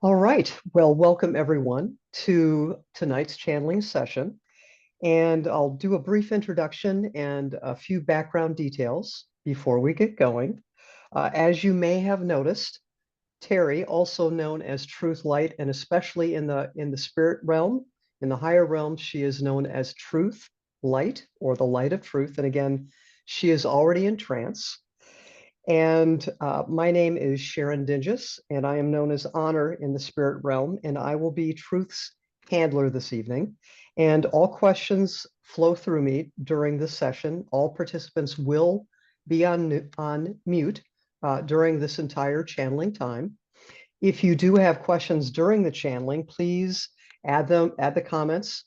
All right. Well, welcome everyone to tonight's channeling session. And I'll do a brief introduction and a few background details before we get going. As you may have noticed, Taerie, also known as Truth Light, and especially in the spirit realm, in the higher realms, she is known as Truth Light or the Light of Truth. And again, she is already in trance. And my name is Sharon Dingus, and I am known as Honor in the spirit realm, and I will be Truth's handler this evening. And all questions flow through me during this session. All participants will be on mute during this entire channeling time. If you do have questions during the channeling, please add the comments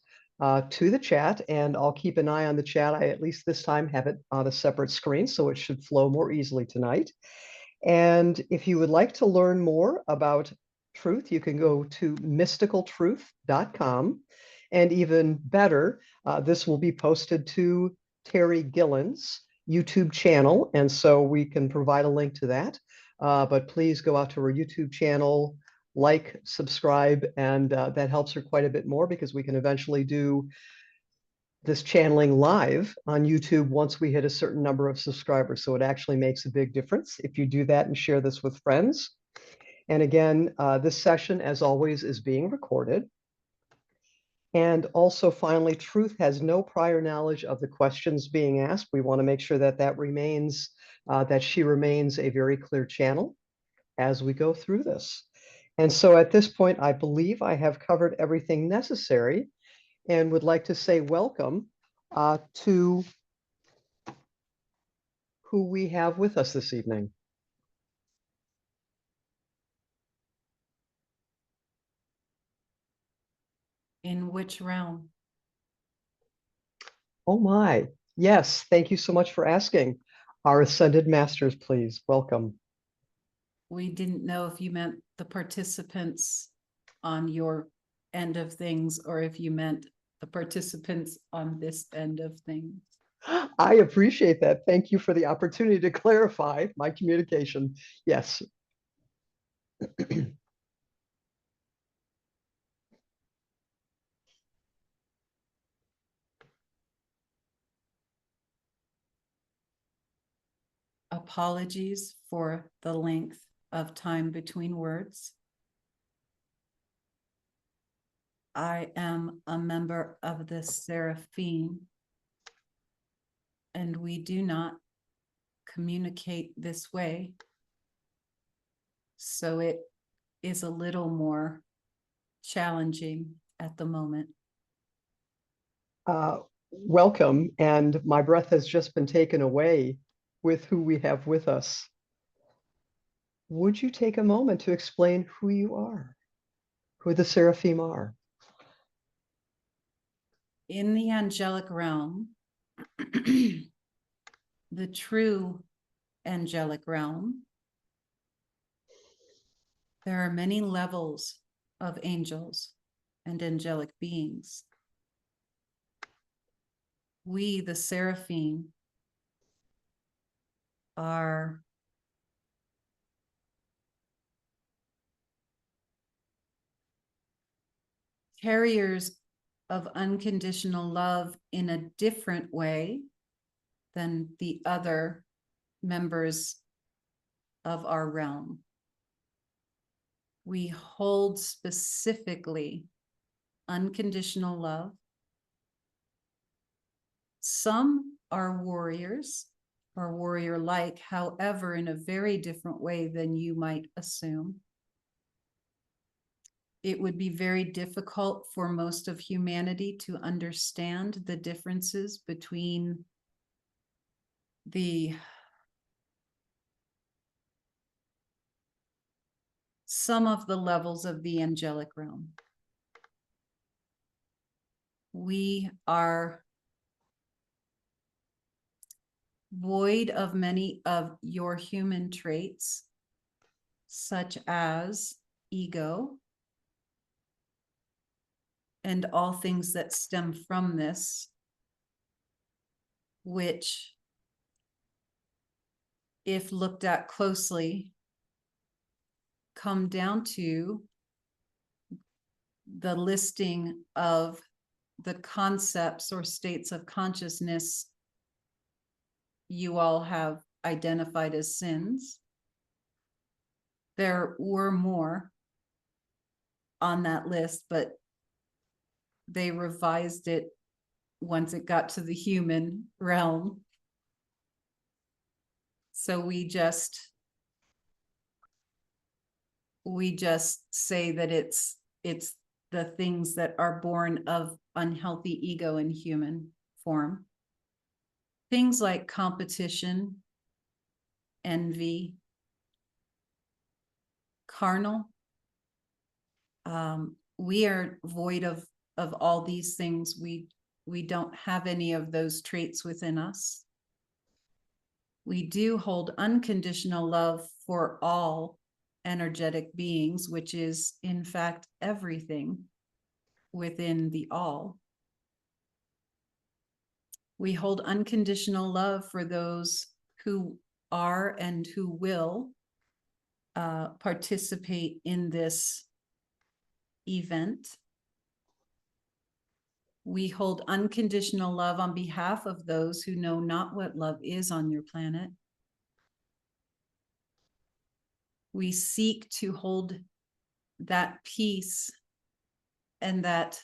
to the chat, and I'll keep an eye on the chat. I, at least this time, have it on a separate screen, so it should flow more easily tonight. And if you would like to learn more about truth, you can go to mysticaltruth.com. And even better, this will be posted to Taerie Gillan's YouTube channel. And so we can provide a link to that. But please go out to her YouTube channel, like, subscribe, and that helps her quite a bit more because we can eventually do this channeling live on YouTube once we hit a certain number of subscribers. So it actually makes a big difference if you do that and share this with friends. And again, this session, as always, is being recorded. And also, finally, Truth has no prior knowledge of the questions being asked. We want to make sure that that she remains a very clear channel as we go through this. And so at this point, I believe I have covered everything necessary and would like to say welcome to who we have with us this evening. In which realm? Oh my, yes, thank you so much for asking. Our Ascended Masters, please, welcome. We didn't know if you meant the participants on your end of things or if you meant the participants on this end of things. I appreciate that. Thank you for the opportunity to clarify my communication. Yes. Apologies for the length of time between words. I am a member of the Seraphim, and we do not communicate this way. So it is a little more challenging at the moment. Welcome, and my breath has just been taken away with who we have with us. Would you take a moment to explain who you are, who the Seraphim are? In the angelic realm, the true angelic realm, there are many levels of angels and angelic beings. We, the Seraphim, are carriers of unconditional love in a different way than the other members of our realm. We hold specifically unconditional love. Some are warriors or warrior-like, however, in a very different way than you might assume. It would be very difficult for most of humanity to understand the differences between some of the levels of the angelic realm. We are void of many of your human traits, such as ego and all things that stem from this, which, if looked at closely, come down to the listing of the concepts or states of consciousness you all have identified as sins. There were more on that list, but they revised it once it got to the human realm. So we just say that it's the things that are born of unhealthy ego in human form. Things like competition, envy, carnal. We are void of all these things. We don't have any of those traits within us. We do hold unconditional love for all energetic beings, which is in fact everything within the all. We hold unconditional love for those who are and who will participate in this event. We hold unconditional love on behalf of those who know not what love is on your planet. We seek to hold that peace and that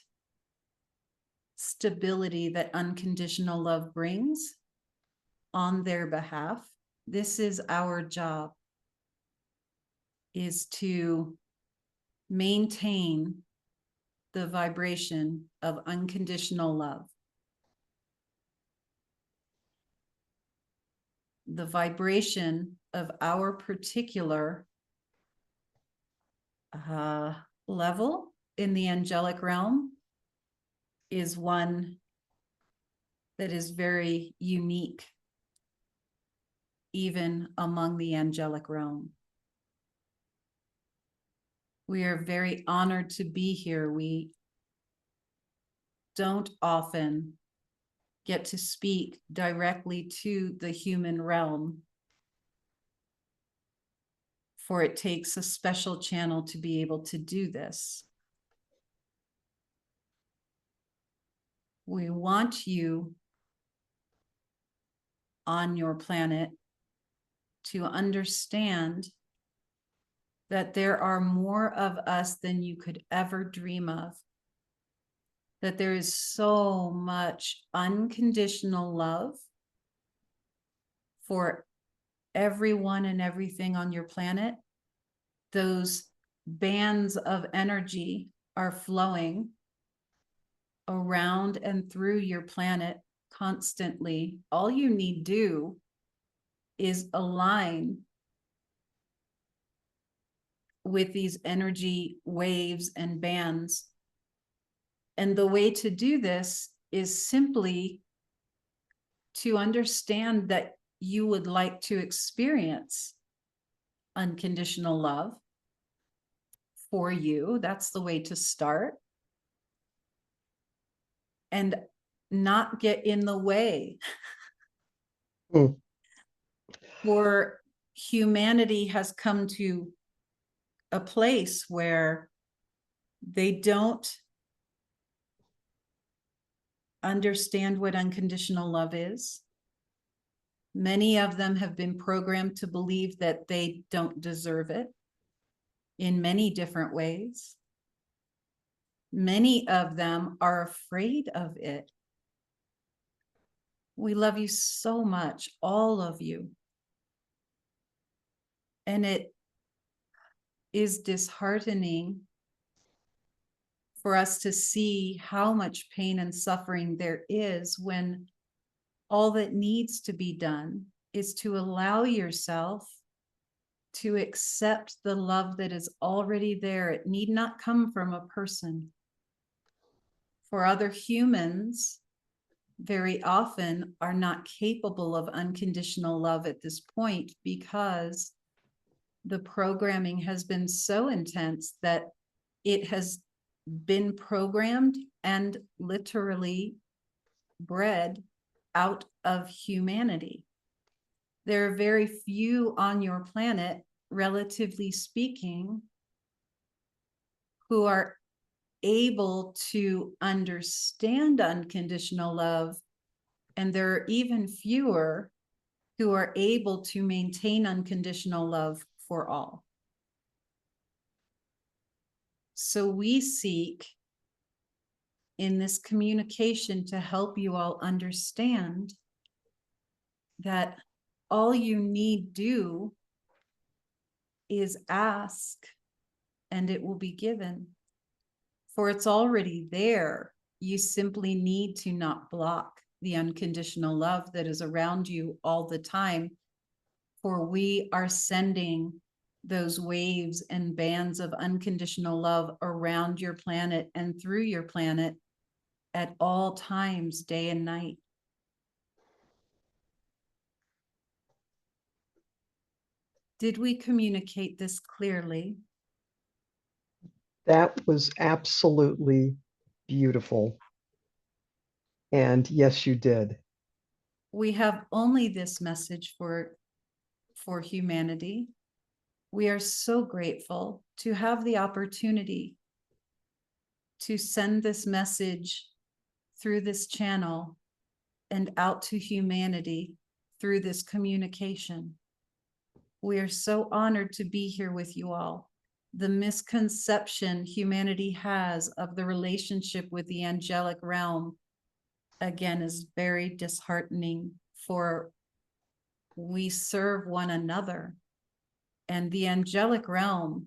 stability that unconditional love brings on their behalf. This is our job, is to maintain the vibration of unconditional love. The vibration of our particular level in the angelic realm is one that is very unique, even among the angelic realm. We are very honored to be here. We don't often get to speak directly to the human realm, for it takes a special channel to be able to do this. We want you on your planet to understand that there are more of us than you could ever dream of. That there is so much unconditional love for everyone and everything on your planet. Those bands of energy are flowing around and through your planet constantly. All you need do is align with these energy waves and bands. And the way to do this is simply to understand that you would like to experience unconditional love for you. That's the way to start. And not get in the way. For humanity has come to a place where they don't understand what unconditional love is. Many of them have been programmed to believe that they don't deserve it in many different ways. Many of them are afraid of it. We love you so much, all of you. And it is disheartening for us to see how much pain and suffering there is when all that needs to be done is to allow yourself to accept the love that is already there. It need not come from a person. For other humans, very often are not capable of unconditional love at this point because the programming has been so intense that it has been programmed and literally bred out of humanity. There are very few on your planet, relatively speaking, who are able to understand unconditional love, and there are even fewer who are able to maintain unconditional love for all. So we seek in this communication to help you all understand that all you need do is ask and it will be given. For it's already there. You simply need to not block the unconditional love that is around you all the time. For we are sending those waves and bands of unconditional love around your planet and through your planet at all times, day and night. Did we communicate this clearly? That was absolutely beautiful. And yes, you did. We have only this message for humanity. We are so grateful to have the opportunity to send this message through this channel and out to humanity through this communication. We are so honored to be here with you all. The misconception humanity has of the relationship with the angelic realm, again, is very disheartening, for we serve one another, and the angelic realm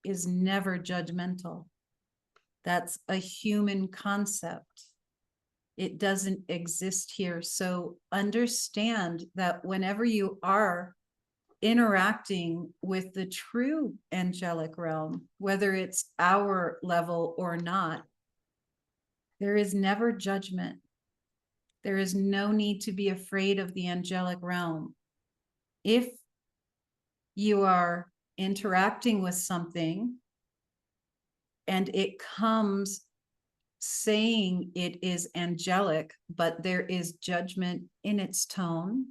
is never judgmental. That's a human concept. It doesn't exist here. So understand that whenever you are interacting with the true angelic realm, whether it's our level or not, there is never judgment. There is no need to be afraid of the angelic realm. If you are interacting with something and it comes saying it is angelic, but there is judgment in its tone,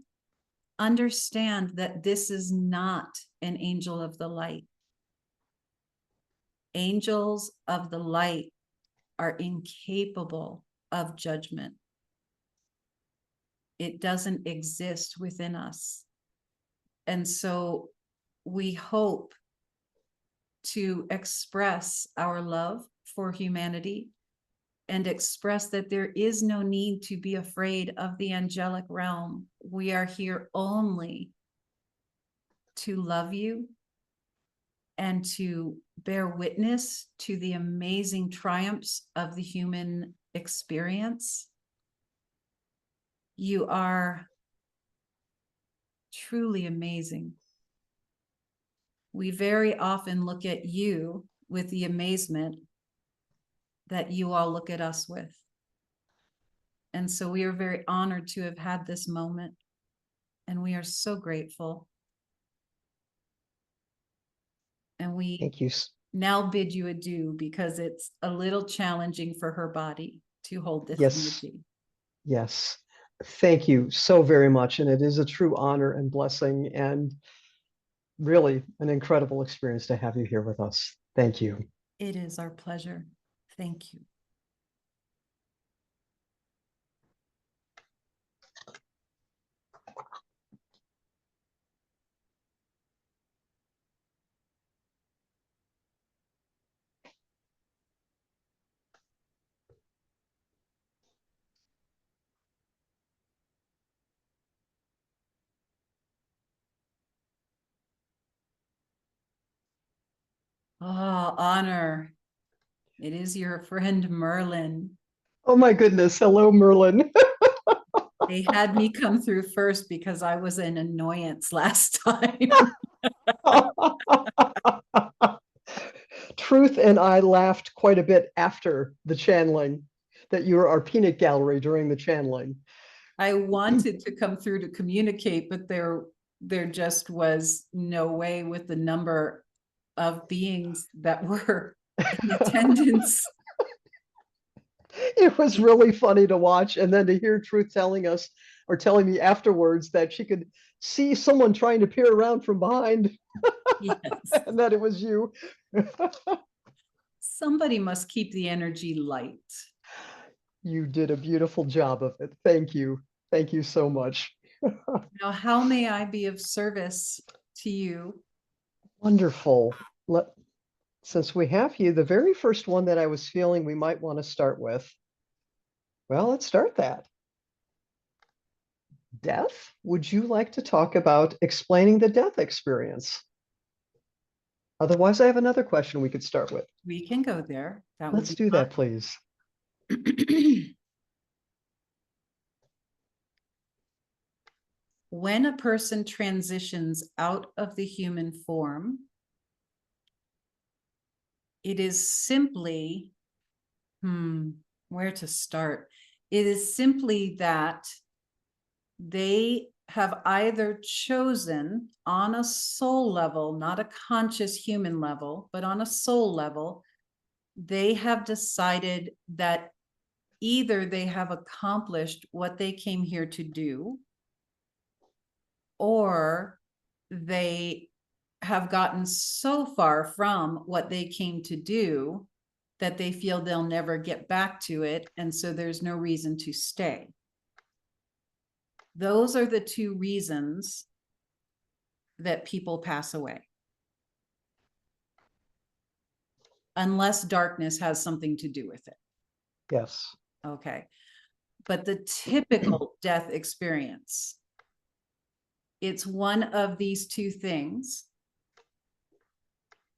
understand that this is not an angel of the light. Angels of the light are incapable of judgment. It doesn't exist within us. And so we hope to express our love for humanity and express that there is no need to be afraid of the angelic realm. We are here only to love you and to bear witness to the amazing triumphs of the human experience. You are truly amazing. We very often look at you with the amazement that you all look at us with. And so we are very honored to have had this moment, and we are so grateful. And we Thank you. now bid you adieu, because it's a little challenging for her body to hold this Yes. energy. Yes. Thank you so very much. And it is a true honor and blessing, and really an incredible experience to have you here with us. Thank you. It is our pleasure. Thank you. Oh, honor. It is your friend Merlin. Oh my goodness. Hello, Merlin. They had me come through first because I was an annoyance last time. Truth and I laughed quite a bit after the channeling, that you were our peanut gallery during the channeling. I wanted to come through to communicate, but there just was no way with the number of beings that were in attendance. It was really funny to watch, and then to hear Truth telling us, or telling me afterwards, that she could see someone trying to peer around from behind. Yes. And that it was you. Somebody must keep the energy light. You did a beautiful job of it. Thank you. Thank you so much. Now, how may I be of service to you? Wonderful. Since we have you, the very first one that I was feeling we might want to start with, well, let's start that. Death? Would you like to talk about explaining the death experience? Otherwise, I have another question we could start with. We can go there. That would Let's be do that, please. fine. When a person transitions out of the human form, it is simply, where to start? It is simply that they have either chosen on a soul level, not a conscious human level, but on a soul level, they have decided that either they have accomplished what they came here to do, or they have gotten so far from what they came to do that they feel they'll never get back to it. And so there's no reason to stay. Those are the two reasons that people pass away. Unless darkness has something to do with it. Yes. Okay. But the typical death experience, it's one of these two things.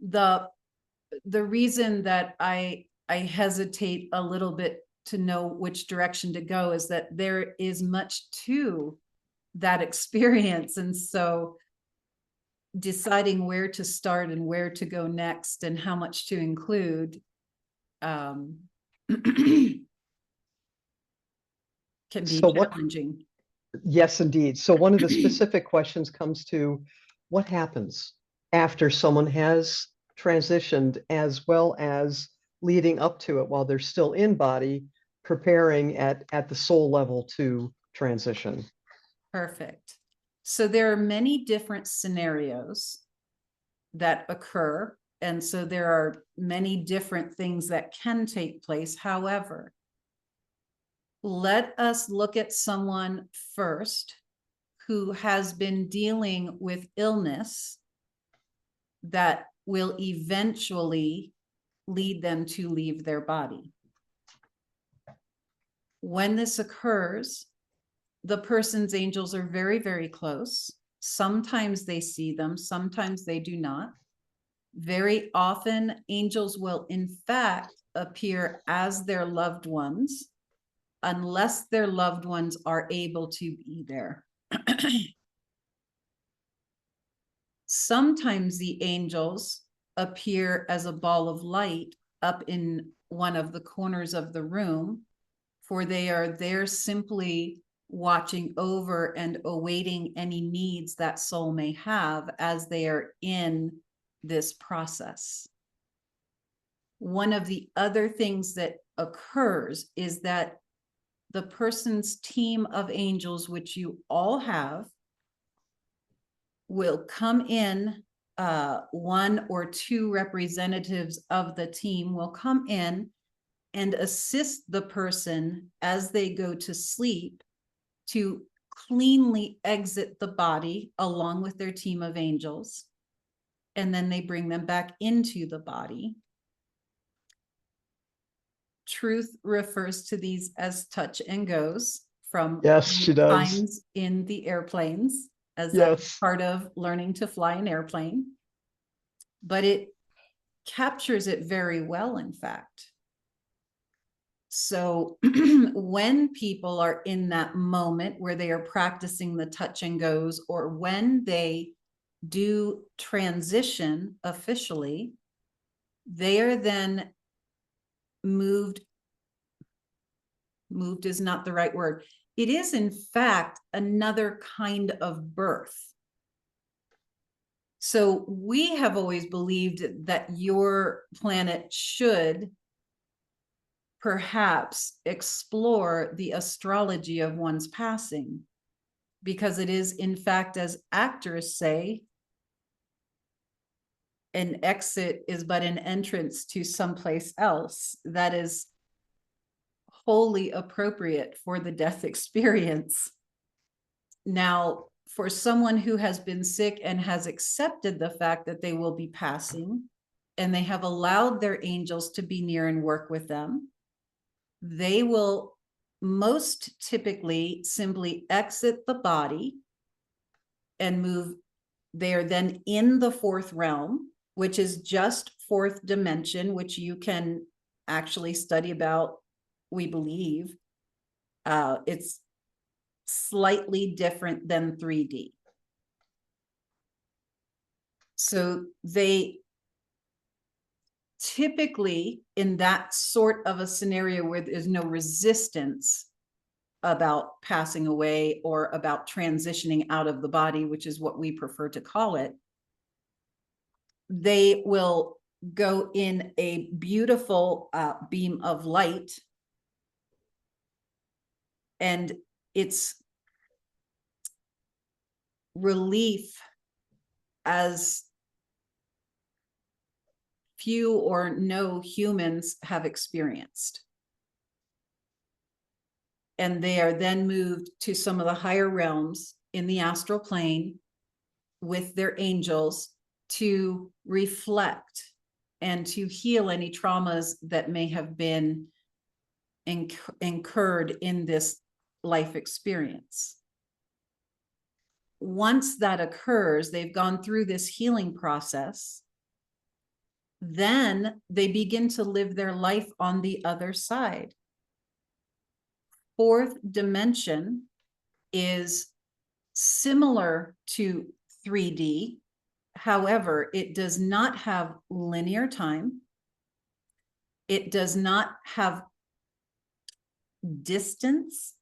The reason that I hesitate a little bit to know which direction to go is that there is much to that experience. And so deciding where to start and where to go next and how much to include can be challenging. Yes, indeed. So one of the specific questions comes to what happens after someone has transitioned, as well as leading up to it while they're still in body, preparing at the soul level to transition. Perfect. So there are many different scenarios that occur. And so there are many different things that can take place. However, let us look at someone first who has been dealing with illness that will eventually lead them to leave their body. When this occurs, the person's angels are very, very close. Sometimes they see them, sometimes they do not. Very often, angels will in fact appear as their loved ones, unless their loved ones are able to be there. Sometimes the angels appear as a ball of light up in one of the corners of the room, for they are there simply watching over and awaiting any needs that soul may have as they are in this process. One of the other things that occurs is that the person's team of angels, which you all have, will come in, one or two representatives of the team will come in and assist the person as they go to sleep to cleanly exit the body along with their team of angels. And then they bring them back into the body. Truth refers to these as touch and goes from Yes, she does. times in the airplanes, as Yes. that's part of learning to fly an airplane. But it captures it very well, in fact. So when people are in that moment where they are practicing the touch and goes, or when they do transition officially, they are then moved is not the right word. It is in fact another kind of birth. So we have always believed that your planet should perhaps explore the astrology of one's passing, because it is in fact, as actors say, an exit is but an entrance to someplace else that is wholly appropriate for the death experience. Now, for someone who has been sick and has accepted the fact that they will be passing, and they have allowed their angels to be near and work with them, they will most typically simply exit the body and move. They are then in the fourth realm, which is just fourth dimension, which you can actually study about, we believe. It's slightly different than 3D. So they typically, in that sort of a scenario where there's no resistance about passing away or about transitioning out of the body, which is what we prefer to call it, they will go in a beautiful beam of light, and it's relief as few or no humans have experienced. And they are then moved to some of the higher realms in the astral plane with their angels to reflect and to heal any traumas that may have been incurred in this life experience. Once that occurs, they've gone through this healing process, then they begin to live their life on the other side. Fourth dimension is similar to 3D. However, it does not have linear time. It does not have distance,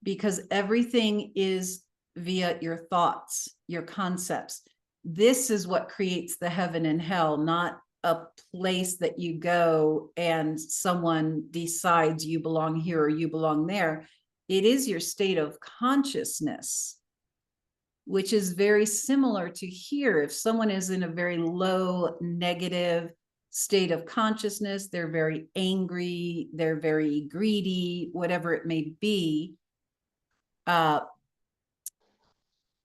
because everything is via your thoughts, your concepts. This is what creates the heaven and hell, not a place that you go and someone decides you belong here or you belong there. It is your state of consciousness, which is very similar to here. If someone is in a very low negative state of consciousness, they're very angry, they're very greedy, whatever it may be,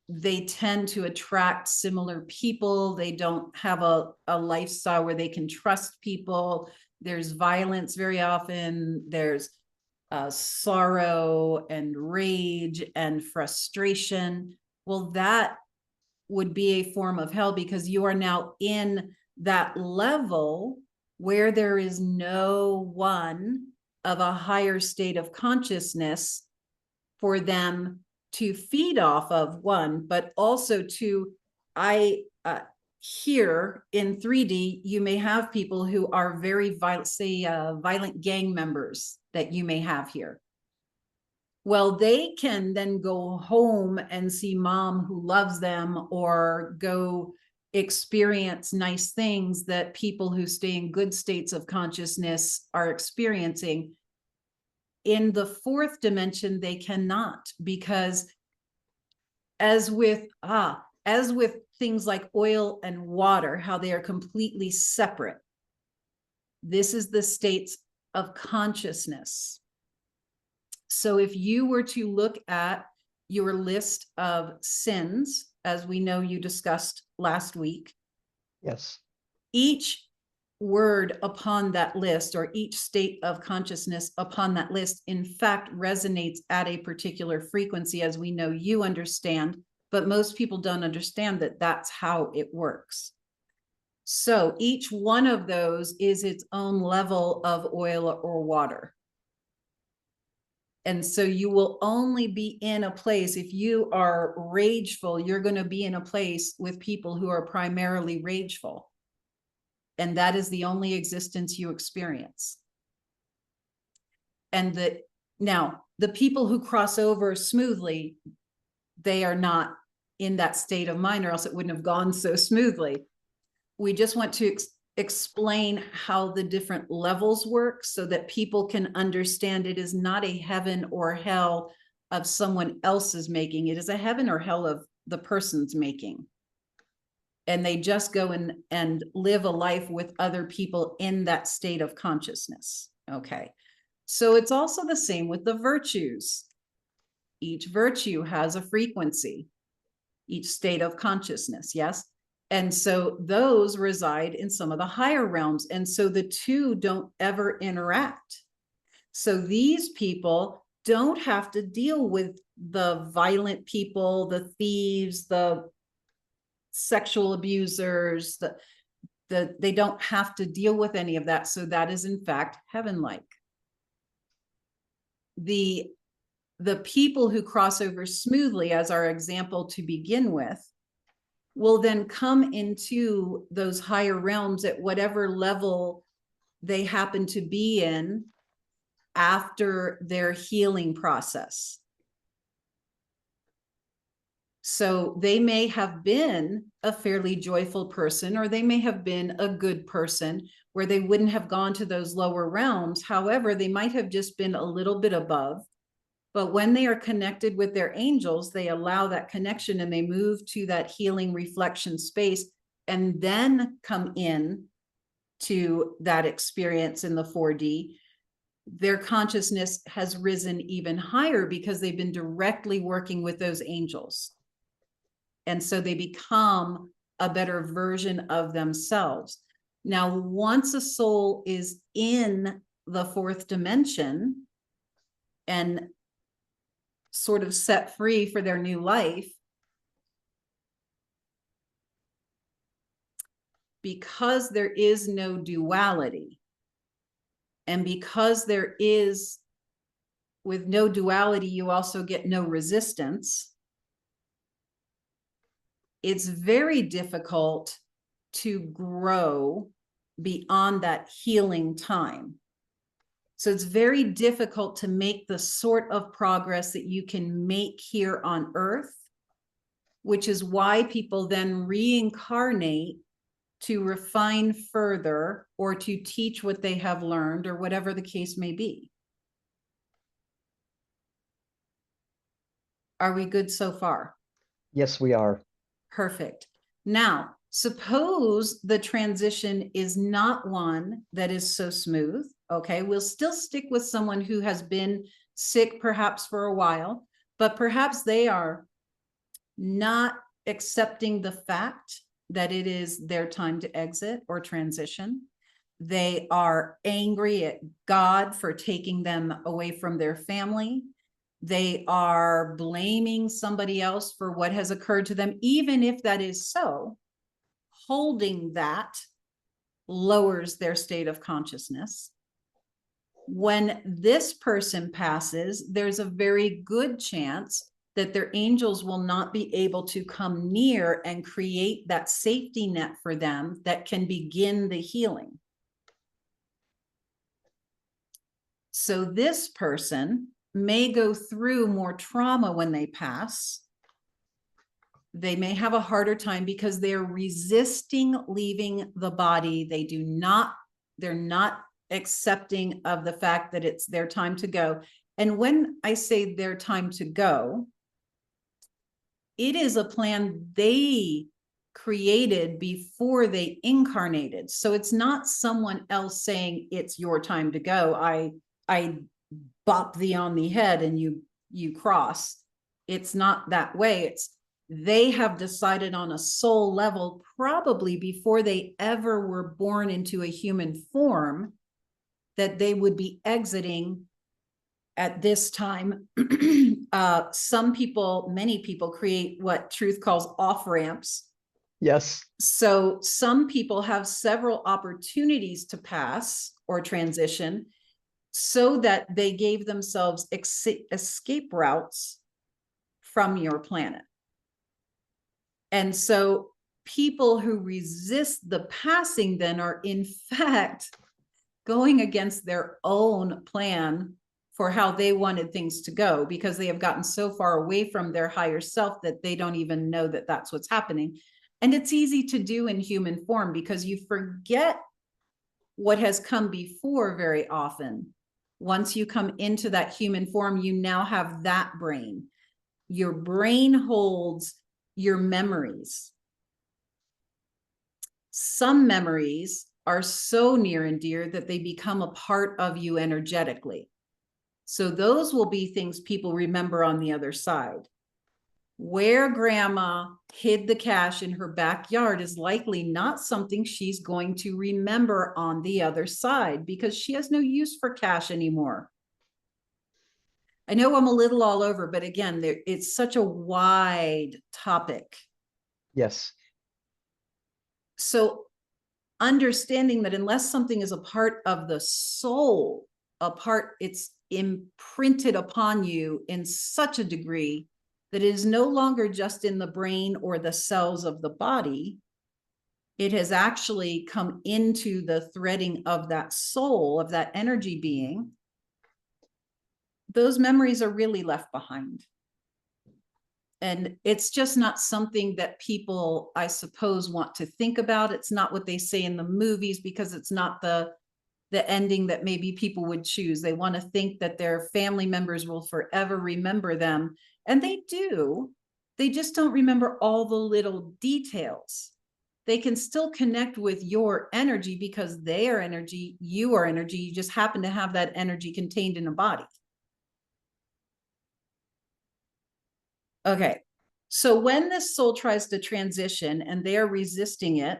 they tend to attract similar people. They don't have a lifestyle where they can trust people. There's violence very often. There's sorrow and rage and frustration. Well, that would be a form of hell, because you are now in that level where there is no one of a higher state of consciousness for them to feed off of, one, but also to, here in 3D, you may have people who are very violent, say violent gang members that you may have here. Well, they can then go home and see mom who loves them, or go experience nice things that people who stay in good states of consciousness are experiencing. In the fourth dimension, they cannot, because as with things like oil and water, how they are completely separate, this is the states of consciousness. So if you were to look at your list of sins, as we know you discussed last week, Yes. each word upon that list, or each state of consciousness upon that list, in fact, resonates at a particular frequency, as we know you understand, but most people don't understand that that's how it works. So each one of those is its own level of oil or water. And so you will only be in a place, if you are rageful, you're going to be in a place with people who are primarily rageful. And that is the only existence you experience. And now the people who cross over smoothly, they are not in that state of mind, or else it wouldn't have gone so smoothly. We just want to explain how the different levels work, so that people can understand it is not a heaven or hell of someone else's making. It is a heaven or hell of the person's making. and they just go and live a life with other people in that state of consciousness. Okay. So it's also the same with the virtues. Each virtue has a frequency, each state of consciousness. Yes. And so those reside in some of the higher realms. And so the two don't ever interact. So these people don't have to deal with the violent people, the thieves, the sexual abusers, they don't have to deal with any of that. So that is in fact heaven-like. The people who cross over smoothly, as our example to begin with, will then come into those higher realms at whatever level they happen to be in after their healing process. So they may have been a fairly joyful person, or they may have been a good person where they wouldn't have gone to those lower realms. However, they might have just been a little bit above. But when they are connected with their angels, they allow that connection and they move to that healing reflection space and then come in to that experience in the 4D. Their consciousness has risen even higher because they've been directly working with those angels. And so they become a better version of themselves. Now, once a soul is in the fourth dimension and sort of set free for their new life, because there is no duality, and because there is, with no duality, you also get no resistance. It's very difficult to grow beyond that healing time. So it's very difficult to make the sort of progress that you can make here on Earth, which is why people then reincarnate to refine further or to teach what they have learned or whatever the case may be. Are we good so far? Yes, we are. Perfect. Now, suppose the transition is not one that is so smooth. Okay, we'll still stick with someone who has been sick perhaps for a while, but perhaps they are not accepting the fact that it is their time to exit or transition. They are angry at God for taking them away from their family. They are blaming somebody else for what has occurred to them. Even if that is so, holding that lowers their state of consciousness. When this person passes, there's a very good chance that their angels will not be able to come near and create that safety net for them that can begin the healing. So this person may go through more trauma when they pass. They may have a harder time because they're resisting leaving the body. They're not accepting of the fact that it's their time to go. And when I say their time to go, it is a plan they created before they incarnated. So it's not someone else saying it's your time to go. I bop thee on the head and you cross. It's not that way. It's they have decided on a soul level, probably before they ever were born into a human form, that they would be exiting at this time. Some people, many people create what Truth calls off ramps. Yes. So some people have several opportunities to pass or transition so that they gave themselves escape routes from your planet. And so people who resist the passing then are in fact going against their own plan for how they wanted things to go, because they have gotten so far away from their higher self that they don't even know that that's what's happening. And it's easy to do in human form because you forget what has come before very often. Once you come into that human form, you now have that brain. Your brain holds your memories. Some memories are so near and dear that they become a part of you energetically. So those will be things people remember on the other side. Where grandma hid the cash in her backyard is likely not something she's going to remember on the other side because she has no use for cash anymore. I know I'm a little all over, but again, it's such a wide topic. Yes. So understanding that unless something is a part of the soul, it's imprinted upon you in such a degree that it is no longer just in the brain or the cells of the body. It has actually come into the threading of that soul, of that energy being. Those memories are really left behind. And it's just not something that people, I suppose, want to think about. It's not what they say in the movies because it's not the ending that maybe people would choose. They want to think that their family members will forever remember them. And they do. They just don't remember all the little details. They can still connect with your energy because they are energy, you are energy. You just happen to have that energy contained in a body. Okay. So when this soul tries to transition and they're resisting it,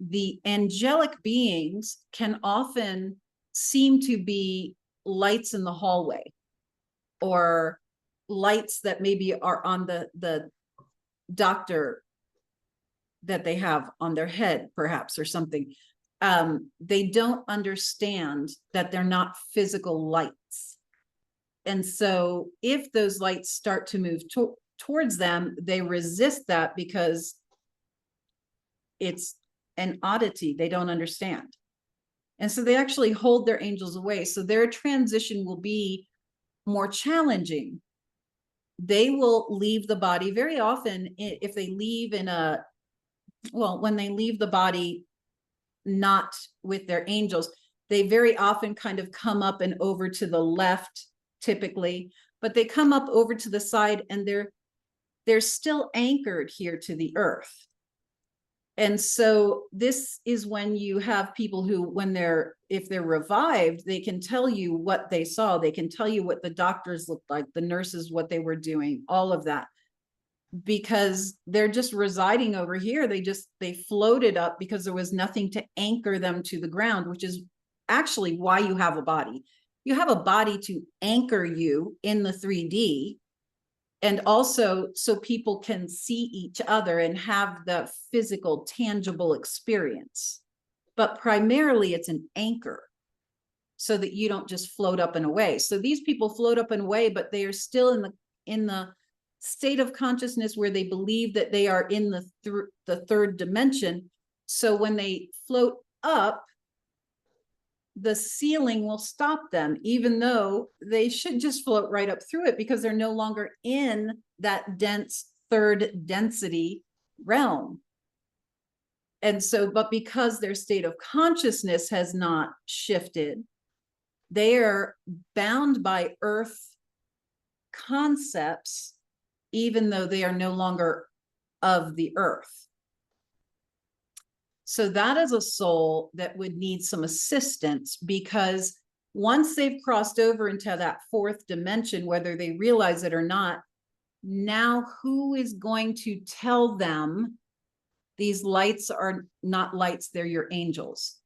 the angelic beings can often seem to be lights in the hallway or lights that maybe are on the doctor that they have on their head, perhaps, or something. They don't understand that they're not physical lights. And so if those lights start to move towards them, they resist that because it's an oddity they don't understand. And so they actually hold their angels away. So their transition will be more challenging. They will leave the body very often. If they leave when they leave the body not with their angels, they very often kind of come up and over to the left typically, but they come up over to the side and they're still anchored here to the earth. And so this is when you have people who, if they're revived, they can tell you what they saw. They can tell you what the doctors looked like, the nurses, what they were doing, all of that, because they're just residing over here. They floated up because there was nothing to anchor them to the ground, which is actually why you have a body. You have a body to anchor you in the 3D. And also so people can see each other and have the physical, tangible experience. But primarily it's an anchor so that you don't just float up and away. So these people float up and away, but they are still in the state of consciousness where they believe that they are in the third dimension. So when they float up, the ceiling will stop them, even though they should just float right up through it because they're no longer in that dense third density realm. And so, but because their state of consciousness has not shifted, they are bound by earth concepts, even though they are no longer of the earth. So that is a soul that would need some assistance, because once they've crossed over into that fourth dimension, whether they realize it or not, now who is going to tell them these lights are not lights, they're your angels?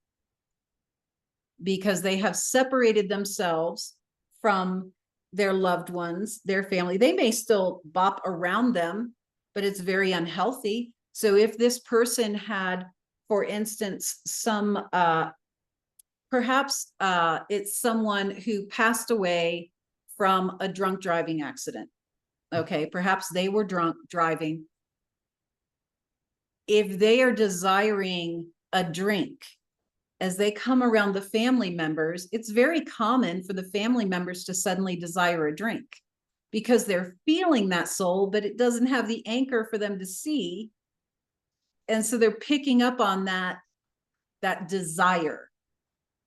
Because they have separated themselves from their loved ones, their family. They may still bop around them, but it's very unhealthy. So if this person had, for instance, perhaps it's someone who passed away from a drunk driving accident. Okay, perhaps they were drunk driving. If they are desiring a drink, as they come around the family members, it's very common for the family members to suddenly desire a drink because they're feeling that soul, but it doesn't have the anchor for them to see. And so they're picking up on that desire,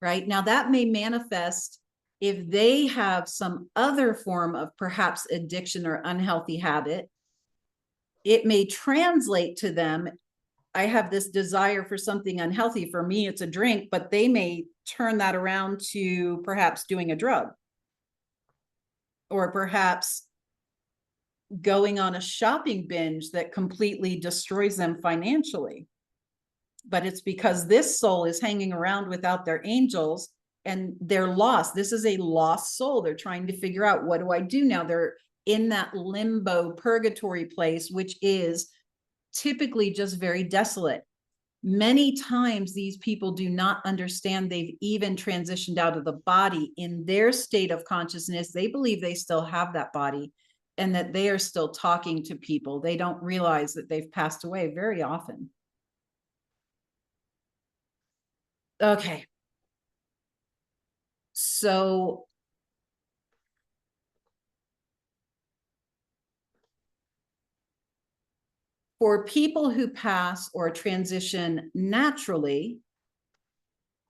right? Now that may manifest if they have some other form of perhaps addiction or unhealthy habit. It may translate to them I have this desire for something unhealthy. For me, it's a drink, but they may turn that around to perhaps doing a drug, or perhaps going on a shopping binge that completely destroys them financially. But it's because this soul is hanging around without their angels and they're lost. This is a lost soul. They're trying to figure out, what do I do now? They're in that limbo purgatory place, which is typically just very desolate. Many times these people do not understand they've even transitioned out of the body. In their state of consciousness, they believe they still have that body and that they are still talking to people. They don't realize that they've passed away very often. Okay. So for people who pass or transition naturally,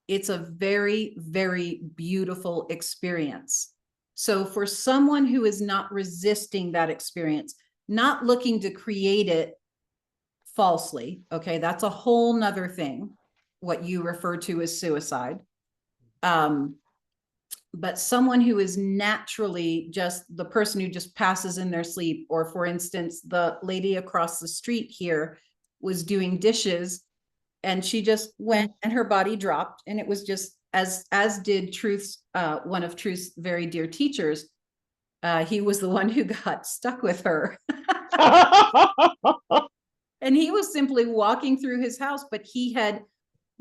it's a very, very beautiful experience. So for someone who is not resisting that experience, not looking to create it falsely, okay, that's a whole nother thing, what you refer to as suicide. But someone who is naturally just the person who just passes in their sleep, or for instance, the lady across the street here was doing dishes and she just went and her body dropped, and it was just as did Truth's one of Truth's very dear teachers. He was the one who got stuck with her. And he was simply walking through his house, but he had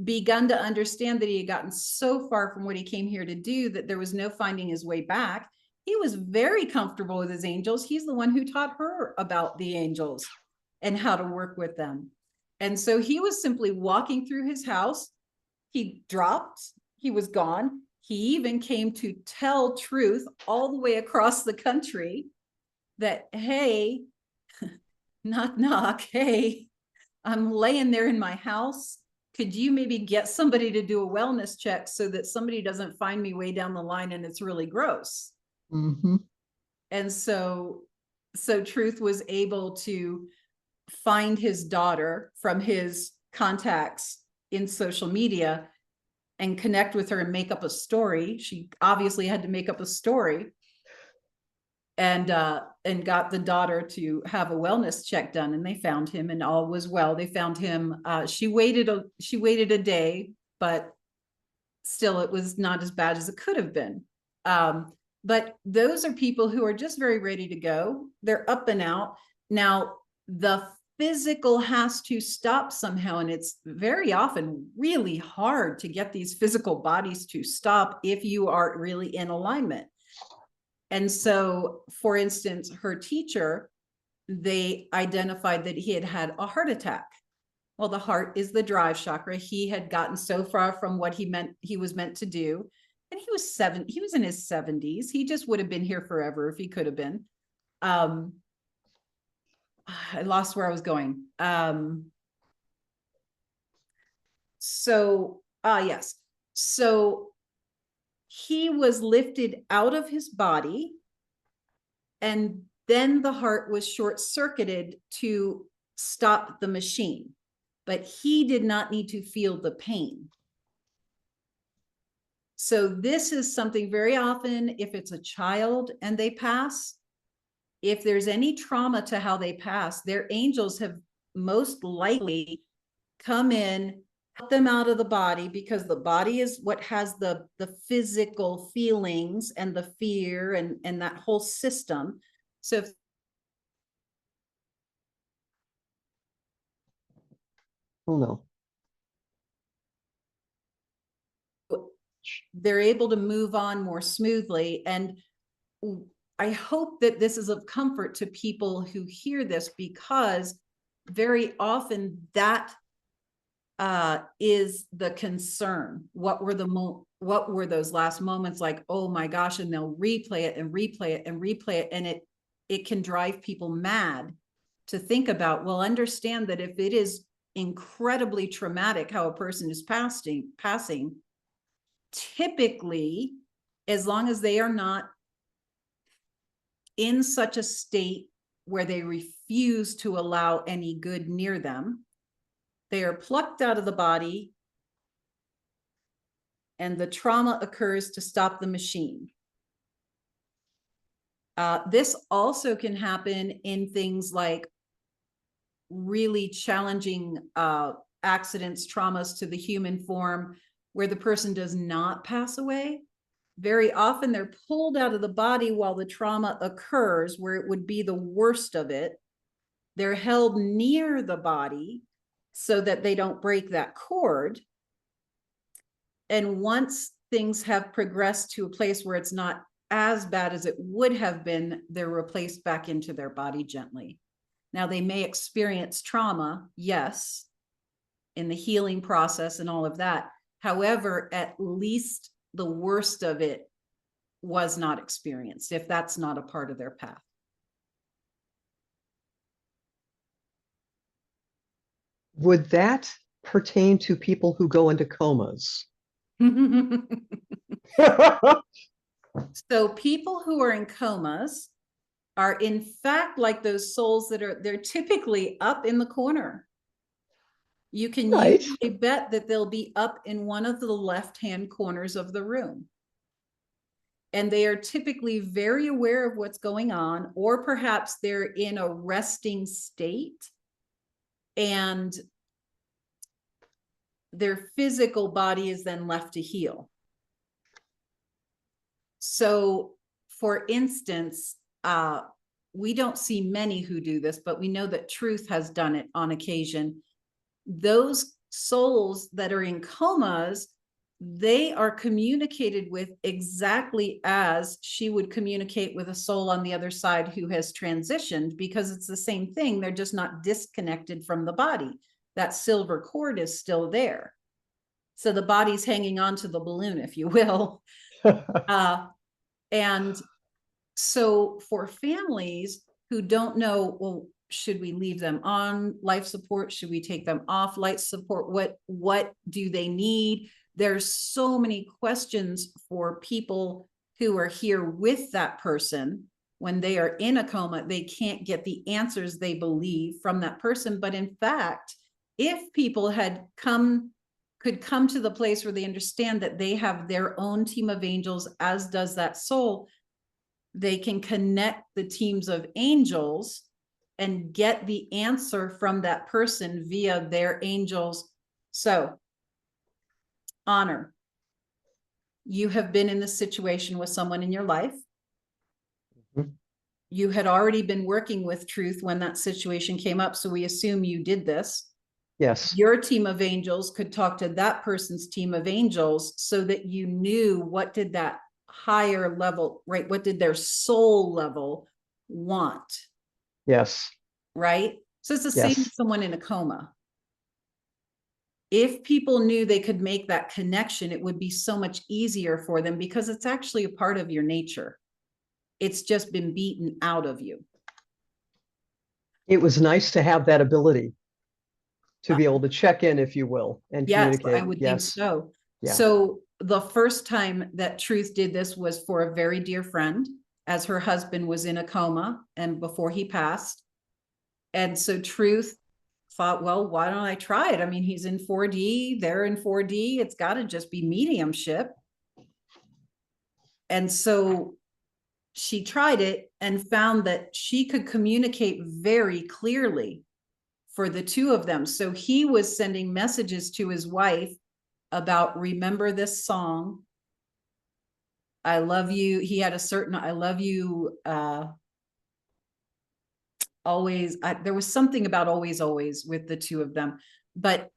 begun to understand that he had gotten so far from what he came here to do that there was no finding his way back. He was very comfortable with his angels. He's the one who taught her about the angels and how to work with them. And so he was simply walking through his house. He dropped, he was gone. He even came to tell Truth all the way across the country that, hey, knock, knock, hey, I'm laying there in my house. Could you maybe get somebody to do a wellness check so that somebody doesn't find me way down the line and it's really gross? Mm-hmm. And so Truth was able to find his daughter from his contacts in social media and connect with her and make up a story. She obviously had to make up a story, and got the daughter to have a wellness check done, and they found him and all was well. They found him. She waited a day, but still it was not as bad as it could have been. But those are people who are just very ready to go. They're up and out. Now, the physical has to stop somehow, and it's very often really hard to get these physical bodies to stop if you are really in alignment. And so, for instance, her teacher, they identified that he had had a heart attack. Well, the heart is the drive chakra. He had gotten so far from what he was meant to do. And he was in his 70s. He just would have been here forever if he could have been. I lost where I was going. Yes. So he was lifted out of his body, and then the heart was short-circuited to stop the machine, but he did not need to feel the pain. So this is something very often, if it's a child and they pass, if there's any trauma to how they pass, their angels have most likely come in, help them out of the body, because the body is what has the physical feelings and the fear and that whole system. So if Oh no. they're able to move on more smoothly. And I hope that this is of comfort to people who hear this, because very often that is the concern. What were those last moments like? Oh my gosh. And they'll replay it and replay it and replay it. And it can drive people mad to think about. Well, understand that if it is incredibly traumatic how a person is passing, typically, as long as they are not in such a state where they refuse to allow any good near them, They are plucked out of the body, and the trauma occurs to stop the machine. This also can happen in things like really challenging accidents, traumas to the human form, where the person does not pass away. Very often they're pulled out of the body while the trauma occurs, where it would be the worst of it. They're held near the body so that they don't break that cord. And once things have progressed to a place where it's not as bad as it would have been, they're replaced back into their body gently. Now, they may experience trauma, yes, in the healing process and all of that. However, at least the worst of it was not experienced, if that's not a part of their path. Would that pertain to people who go into comas? So people who are in comas are in fact like those souls they're typically up in the corner. You can Right. usually bet that they'll be up in one of the left-hand corners of the room. And they are typically very aware of what's going on, or perhaps they're in a resting state and their physical body is then left to heal. So, for instance, we don't see many who do this, but we know that Truth has done it on occasion. Those souls that are in comas, they are communicated with exactly as she would communicate with a soul on the other side who has transitioned, because it's the same thing. They're just not disconnected from the body. That silver cord is still there. So the body's hanging on to the balloon, if you will. And so for families who don't know, well, should we leave them on life support? Should we take them off life support? What do they need? There's so many questions for people who are here with that person. When they are in a coma, they can't get the answers they believe from that person. But in fact, if people could come to the place where they understand that they have their own team of angels, as does that soul, they can connect the teams of angels and get the answer from that person via their angels. So, honor. You have been in this situation with someone in your life. Mm-hmm. You had already been working with Truth when that situation came up, so we assume you did this. Yes. Your team of angels could talk to that person's team of angels so that you knew what did that higher level, right? What did their soul level want? Yes. Right? So it's the same Yes. as someone in a coma. If people knew they could make that connection, it would be so much easier for them, because it's actually a part of your nature. It's just been beaten out of you. It was nice to have that ability to be able to check in, if you will, and Yes, communicate. I would think Yes. so. Yeah. So the first time that Truth did this was for a very dear friend, as her husband was in a coma and before he passed. And so Truth thought, well, why don't I try it? I mean, he's in 4D, they're in 4D. It's got to just be mediumship. And so she tried it and found that she could communicate very clearly for the two of them. So he was sending messages to his wife about, remember this song, I love you. He had a certain I love you always. There was something about always with the two of them, but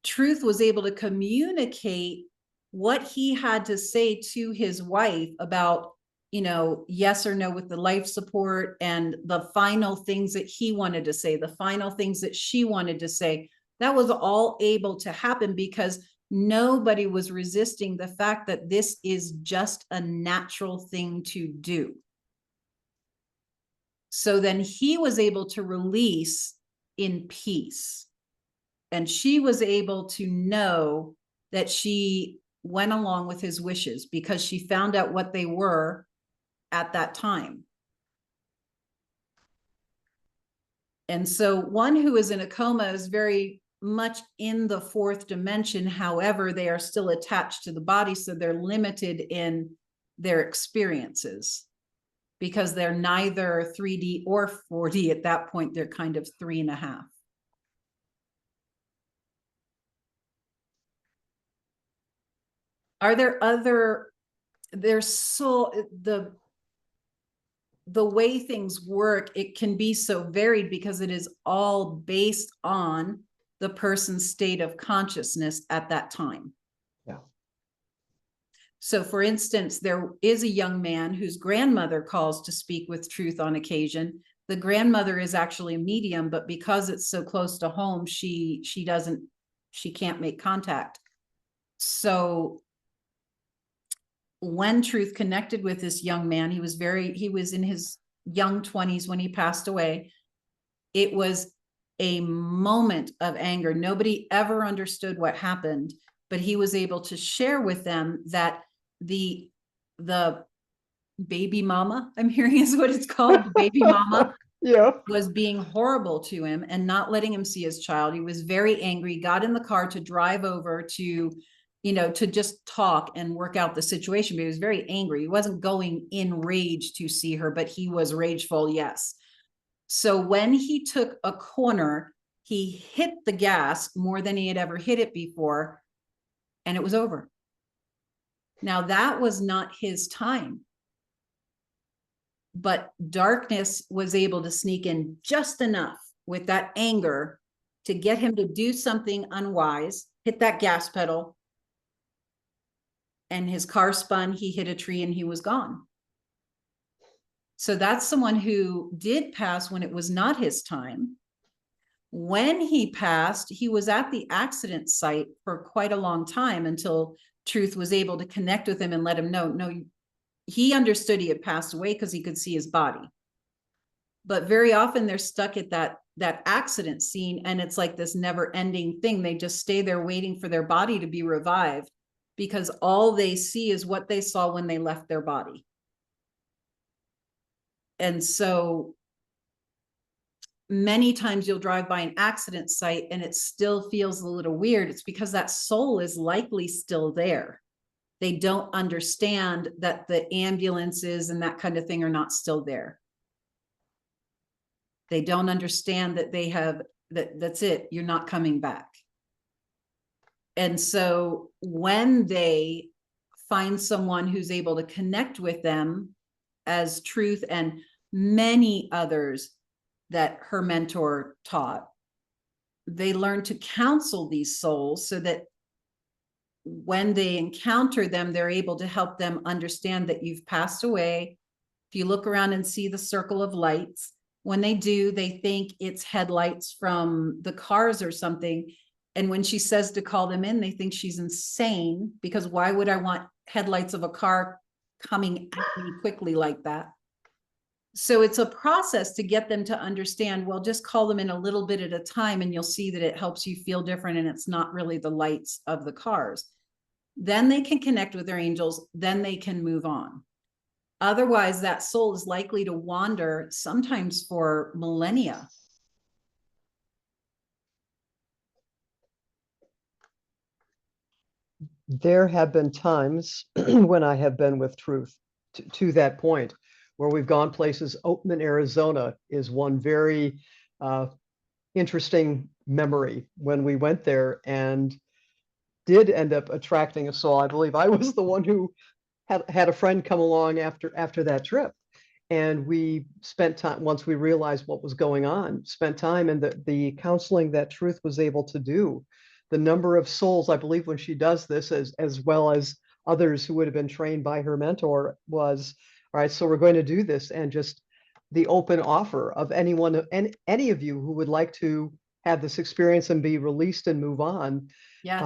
Truth was able to communicate what he had to say to his wife about, yes or no with the life support, and the final things that he wanted to say, the final things that she wanted to say. That was all able to happen because nobody was resisting the fact that this is just a natural thing to do. So then he was able to release in peace. And she was able to know that she went along with his wishes because she found out what they were at that time. And so one who is in a coma is very much in the fourth dimension. However, they are still attached to the body, so they're limited in their experiences because they're neither 3D or 4D. At that point, they're kind of 3.5. Are there other, there's so, the way things work, it can be so varied because it is all based on the person's state of consciousness at that time. Yeah. So, for instance, there is a young man whose grandmother calls to speak with truth on occasion. The grandmother is actually a medium, but because it's so close to home, she can't make contact. So when truth connected with this young man, he was in his young 20s when he passed away. It was a moment of anger. Nobody ever understood what happened, but he was able to share with them that the baby mama, I'm hearing is what it's called, the baby mama, Yeah. was being horrible to him and not letting him see his child. He was very angry, got in the car to drive over to, to just talk and work out the situation. But he was very angry. He wasn't going in rage to see her, but he was rageful, yes. So when he took a corner, he hit the gas more than he had ever hit it before, and it was over. Now, that was not his time. But darkness was able to sneak in just enough with that anger to get him to do something unwise, hit that gas pedal, and his car spun, he hit a tree, and he was gone. So that's someone who did pass when it was not his time. When he passed, he was at the accident site for quite a long time until truth was able to connect with him and let him know, no, he understood he had passed away because he could see his body. But very often they're stuck at that accident scene, and it's like this never-ending thing. They just stay there waiting for their body to be revived because all they see is what they saw when they left their body. And so many times you'll drive by an accident site and it still feels a little weird. It's because that soul is likely still there. They don't understand that the ambulances and that kind of thing are not still there. They don't understand that they have, that's it, you're not coming back. And so when they find someone who's able to connect with them as truth and many others that her mentor taught, they learn to counsel these souls so that when they encounter them, they're able to help them understand that you've passed away. If you look around and see the circle of lights, when they do, they think it's headlights from the cars or something. And when she says to call them in, they think she's insane, because why would I want headlights of a car coming at me quickly like that? So it's a process to get them to understand, well, just call them in a little bit at a time and you'll see that it helps you feel different and it's not really the lights of the cars. Then they can connect with their angels, then they can move on. Otherwise, that soul is likely to wander, sometimes for millennia. There have been times when I have been with truth to that point where we've gone places. Oatman, Arizona is one very interesting memory when we went there and did end up attracting a soul. I believe I was the one who had a friend come along after that trip. And we spent time, once we realized what was going on, spent time in the counseling that truth was able to do. The number of souls, I believe, when she does this, as well as others who would have been trained by her mentor, was, all right, so we're going to do this, and just the open offer of anyone and any of you who would like to have this experience and be released and move on. Yes.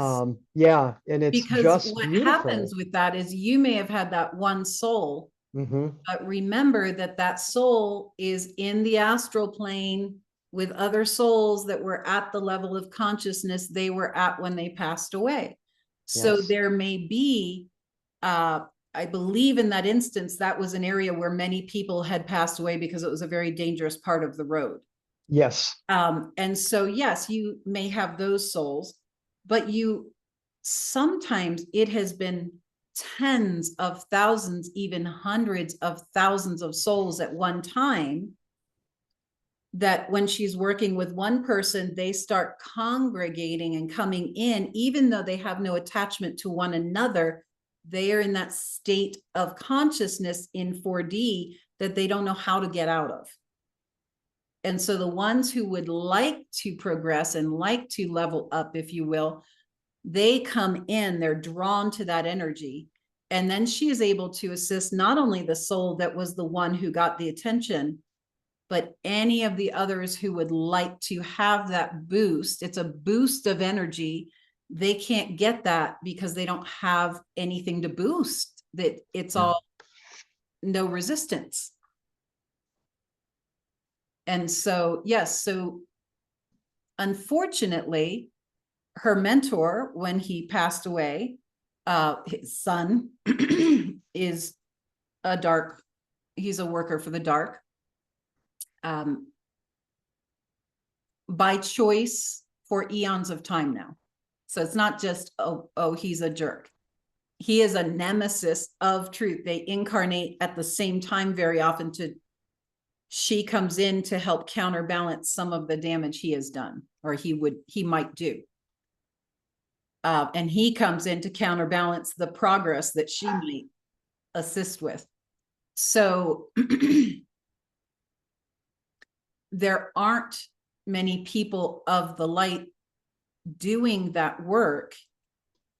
Yeah, and it's Because just what beautiful. happens with that is you may have had that one soul, but remember that that soul is in the astral plane with other souls that were at the level of consciousness they were at when they passed away. So Yes. there may be, I believe in that instance, that was an area where many people had passed away because it was a very dangerous part of the road. Yes. And so, yes, you may have those souls, but you sometimes it has been tens of thousands, even hundreds of thousands of souls at one time, that when she's working with one person, they start congregating and coming in, even though they have no attachment to one another. They are in that state of consciousness in 4D that they don't know how to get out of. And so the ones who would like to progress and like to level up, if you will, they come in, they're drawn to that energy. And then she is able to assist not only the soul that was the one who got the attention, but any of the others who would like to have that boost. It's a boost of energy. They can't get that because they don't have anything to boost, that it's all no resistance. And so, yes, so unfortunately, her mentor, when he passed away, his son is a dark, he's a worker for the dark. By choice for eons of time now. So it's not just, oh, he's a jerk. He is a nemesis of truth. They incarnate at the same time very often. She comes in to help counterbalance some of the damage he has done, or he might do. And he comes in to counterbalance the progress that she might assist with. So there aren't many people of the light doing that work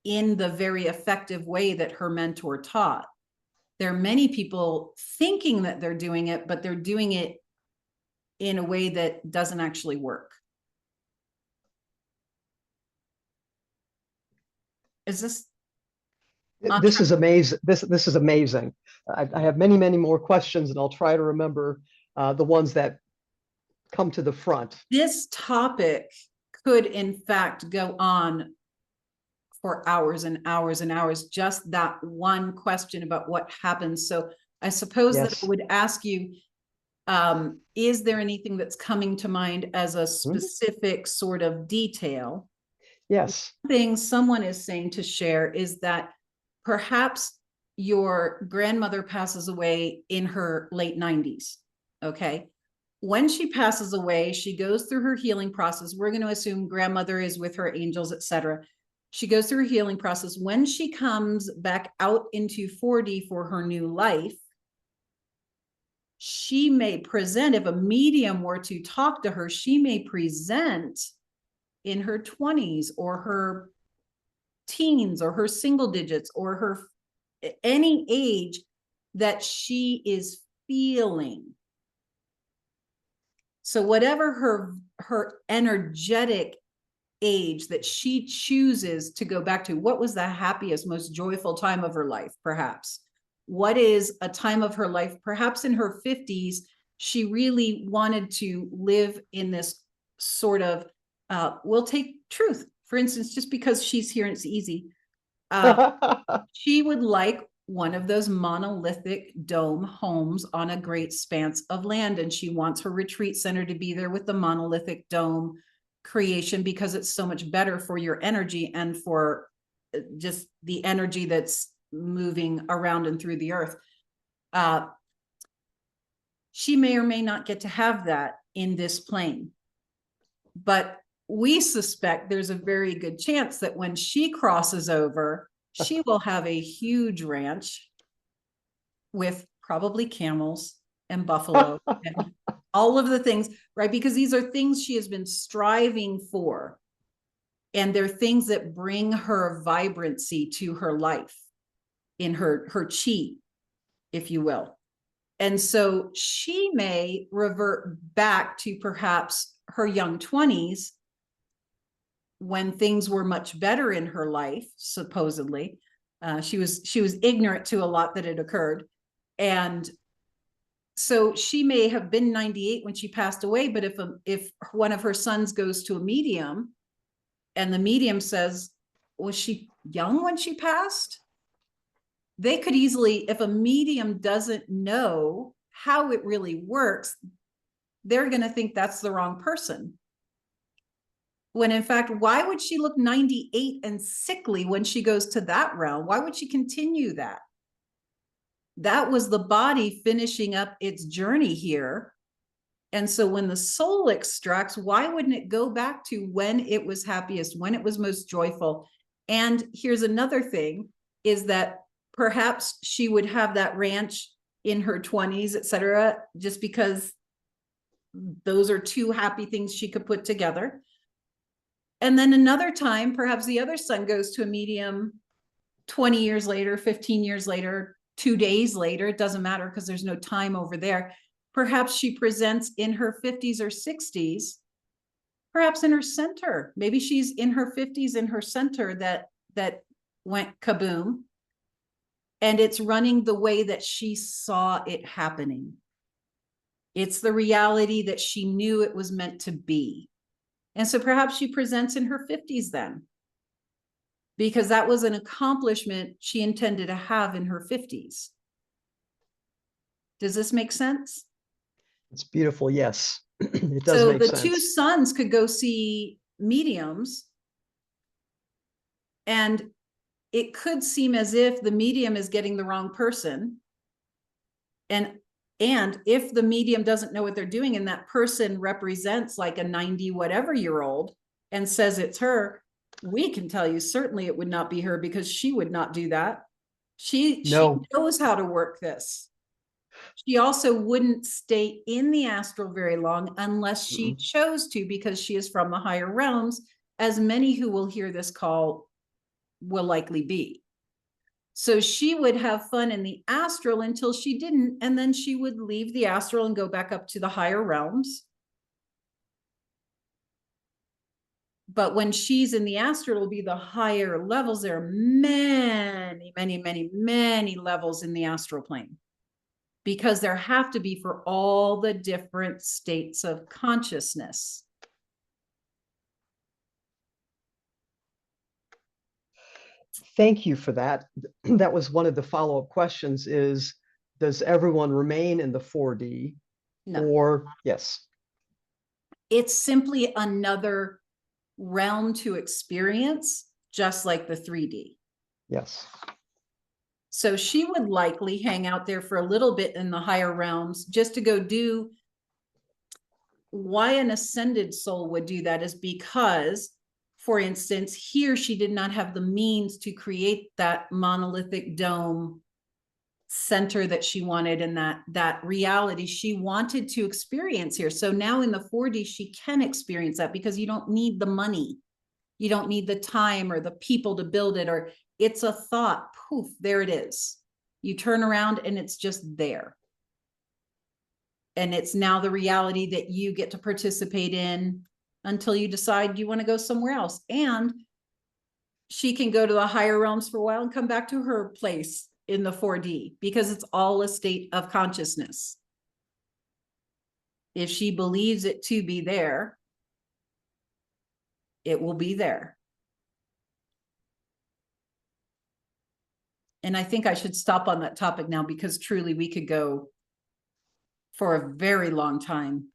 in the very effective way that her mentor taught. There are many people thinking that they're doing it, but they're doing it in a way that doesn't actually work. Is this? This is amazing. This is amazing. I have many, many more questions, and I'll try to remember the ones that come to the front. This topic could, in fact, go on for hours and hours and hours, just that one question about what happens. So I suppose that I would ask you, is there anything that's coming to mind as a specific sort of detail? Yes. One thing someone is saying to share is that perhaps your grandmother passes away in her late 90s. Okay. When she passes away, she goes through her healing process. We're going to assume grandmother is with her angels, etc. She goes through her healing process. When she comes back out into 4D for her new life, she may present, if a medium were to talk to her, she may present in her 20s or her teens or her single digits or her any age that she is feeling. So whatever her energetic age that she chooses to go back to, what was the happiest, most joyful time of her life, perhaps? What is a time of her life, perhaps in her 50s, she really wanted to live in this sort of, we'll take truth, for instance, just because she's here and it's easy. She would like one of those monolithic dome homes on a great expanse of land, and she wants her retreat center to be there with the monolithic dome creation because it's so much better for your energy and for just the energy that's moving around and through the earth. She may or may not get to have that in this plane, but we suspect there's a very good chance that when she crosses over, she will have a huge ranch with probably camels and buffalo and all of the things, right? Because these are things she has been striving for. And they're things that bring her vibrancy to her life, in her chi, if you will. And so she may revert back to perhaps her young 20s when things were much better in her life, supposedly. She was ignorant to a lot that had occurred. And so she may have been 98 when she passed away, but if one of her sons goes to a medium and the medium says, was she young when she passed? They could easily, if a medium doesn't know how it really works, they're going to think that's the wrong person. When in fact, why would she look 98 and sickly when she goes to that realm? Why would she continue that? That was the body finishing up its journey here. And so when the soul extracts, why wouldn't it go back to when it was happiest, when it was most joyful? And here's another thing, is that perhaps she would have that ranch in her 20s, etc., just because those are two happy things she could put together. And then another time, perhaps the other son goes to a medium 20 years later, 15 years later, 2 days later, it doesn't matter because there's no time over there. Perhaps she presents in her 50s or 60s, perhaps in her center. Maybe she's in her 50s in her center that went kaboom. And it's running the way that she saw it happening. It's the reality that she knew it was meant to be. And so perhaps she presents in her 50s then, because that was an accomplishment she intended to have in her 50s. Does this make sense? It's beautiful. Yes, it does So make the sense. two sons could go see mediums, and it could seem as if the medium is getting the wrong person. And if the medium doesn't know what they're doing, and that person represents like a 90 whatever year old and says it's her, we can tell you certainly it would not be her, because she would not do that. She knows how to work this. She also wouldn't stay in the astral very long unless she chose to, because she is from the higher realms, as many who will hear this call will likely be. So she would have fun in the astral until she didn't, and then she would leave the astral and go back up to the higher realms. But when she's in the astral, it'll be the higher levels. There are many, many, many, many levels in the astral plane, because there have to be for all the different states of consciousness. Thank you for that. That was one of the follow-up questions is, does everyone remain in the 4D? No. Or yes. It's simply another realm to experience, just like the 3D. Yes. So she would likely hang out there for a little bit in the higher realms just to go do. Why an ascended soul would do that is because, for instance, here she did not have the means to create that monolithic dome center that she wanted, and that reality she wanted to experience here. So now in the 4D, she can experience that, because you don't need the money. You don't need the time or the people to build it, or it's a thought, poof, there it is. You turn around and it's just there. And it's now the reality that you get to participate in until you decide you want to go somewhere else. And she can go to the higher realms for a while and come back to her place in the 4D, because it's all a state of consciousness. If she believes it to be there, it will be there. And I think I should stop on that topic now, because truly we could go for a very long time.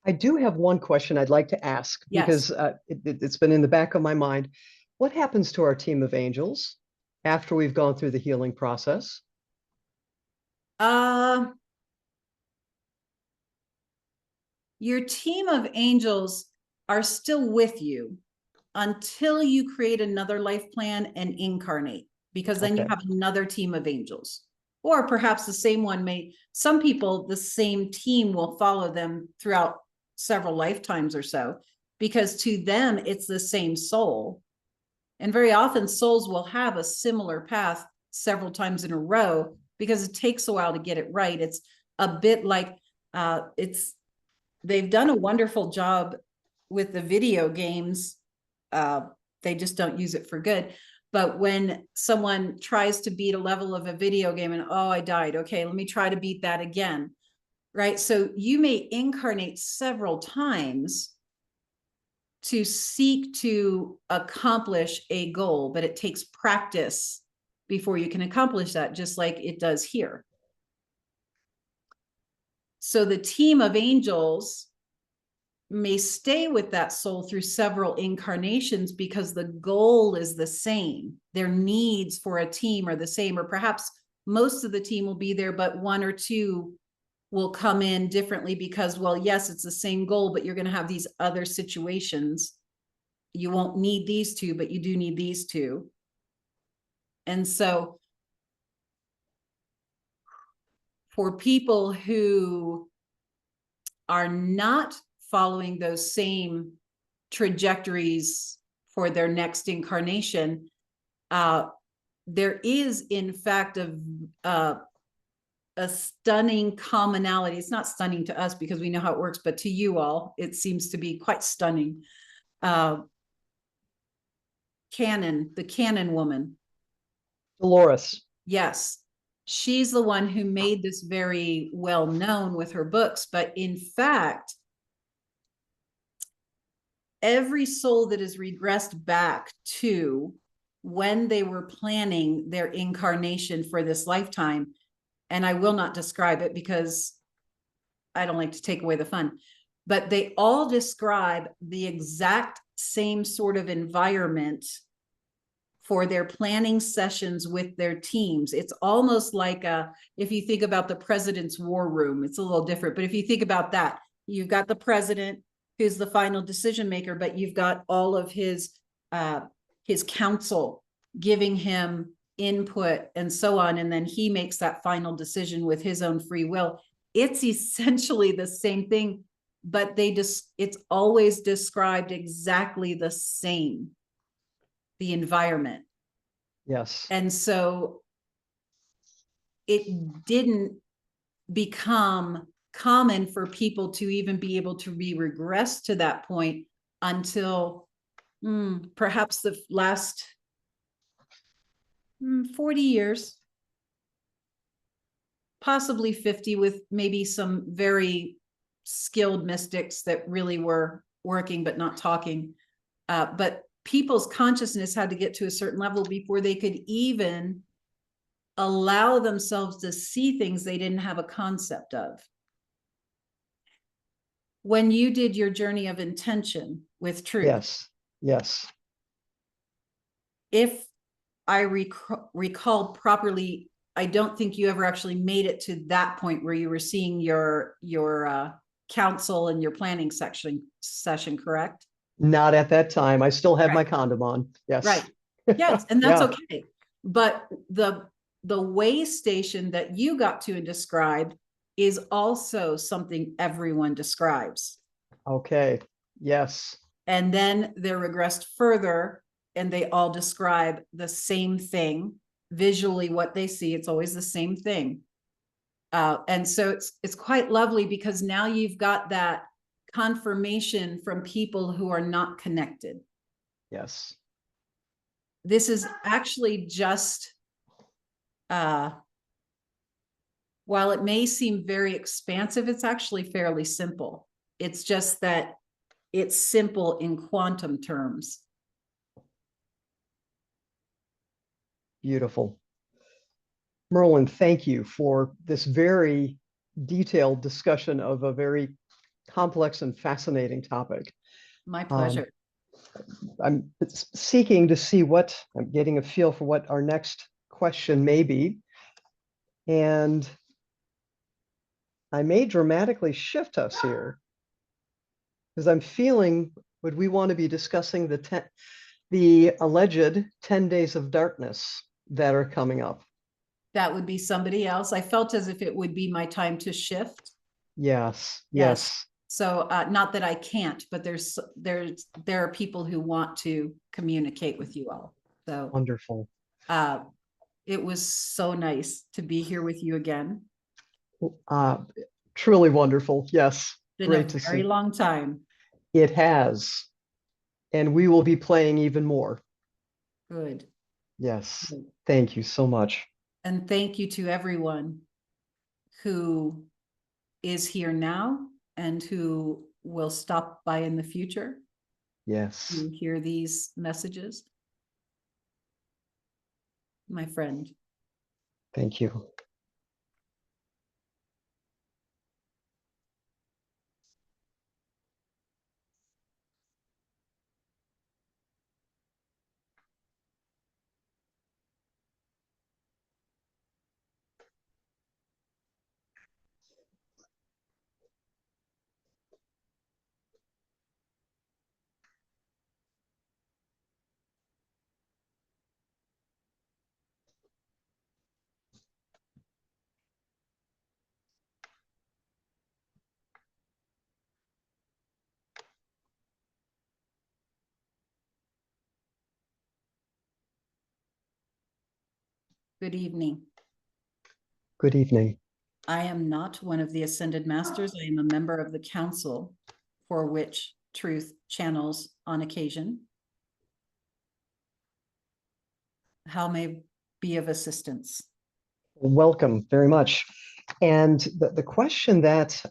I do have one question I'd like to ask, because it's been in the back of my mind. What happens to our team of angels after we've gone through the healing process? Your team of angels are still with you until you create another life plan and incarnate, because then you have another team of angels. Or perhaps the same one some people, the same team will follow them throughout several lifetimes or so, because to them, it's the same soul. And very often souls will have a similar path several times in a row, because it takes a while to get it right. It's a bit like, they've done a wonderful job with the video games. They just don't use it for good. But when someone tries to beat a level of a video game and, oh, I died. Okay, let me try to beat that again. Right? So you may incarnate several times to seek to accomplish a goal, but it takes practice before you can accomplish that, just like it does here. So the team of angels may stay with that soul through several incarnations because the goal is the same. Their needs for a team are the same, or perhaps most of the team will be there, but one or two will come in differently because, well, yes, it's the same goal, but you're going to have these other situations. You won't need these two, but you do need these two. And so for people who are not following those same trajectories for their next incarnation, there is in fact a stunning commonality. It's not stunning to us because we know how it works, but to you all, it seems to be quite stunning. The canon woman. Dolores. Yes. She's the one who made this very well known with her books. But in fact, every soul that is regressed back to when they were planning their incarnation for this lifetime, and I will not describe it because I don't like to take away the fun, but they all describe the exact same sort of environment for their planning sessions with their teams. It's almost like if you think about the president's war room, it's a little different, but if you think about that, you've got the president who's the final decision maker, but you've got all of his counsel giving him input and so on, and then he makes that final decision with his own free will. It's essentially the same thing, but it's always described exactly the same, the environment. Yes. And so it didn't become common for people to even be able to regress to that point until perhaps the last 40 years, possibly 50, with maybe some very skilled mystics that really were working but not talking. But people's consciousness had to get to a certain level before they could even allow themselves to see things they didn't have a concept of. When you did your journey of intention with truth, yes, if I recall properly, I don't think you ever actually made it to that point where you were seeing your counsel and your planning session, correct? not at that time. I still had my Right. condom on. Yes. Right. Yes, and that's Yeah. okay. But the way station that you got to and described is also something everyone describes. Okay. Yes. And then they're regressed further and they all describe the same thing visually. What they see, it's always the same thing. And so it's quite lovely because now you've got that confirmation from people who are not connected. Yes. This is actually just while it may seem very expansive, it's actually fairly simple. It's just that it's simple in quantum terms. Beautiful. Merlin, thank you for this very detailed discussion of a very complex and fascinating topic. My pleasure. I'm seeking to see I'm getting a feel for what our next question may be. And I may dramatically shift us here because I'm feeling, would we want to be discussing the alleged 10 days of darkness that are coming up? That would be somebody else. I felt as if it would be my time to shift. Yes. So not that I can't, but there are people who want to communicate with you all. So Wonderful. It was so nice to be here with you again. Truly wonderful. Yes. Been Great a to very see. long time. It has. And we will be playing even more. Good. Yes. Good. Thank you so much. And thank you to everyone who is here now and who will stop by in the future Yes. to hear these messages. My friend. Thank you. Good evening. Good evening. I am not one of the Ascended Masters. I am a member of the council for which Truth channels on occasion. How may I be of assistance? Welcome very much. And the question that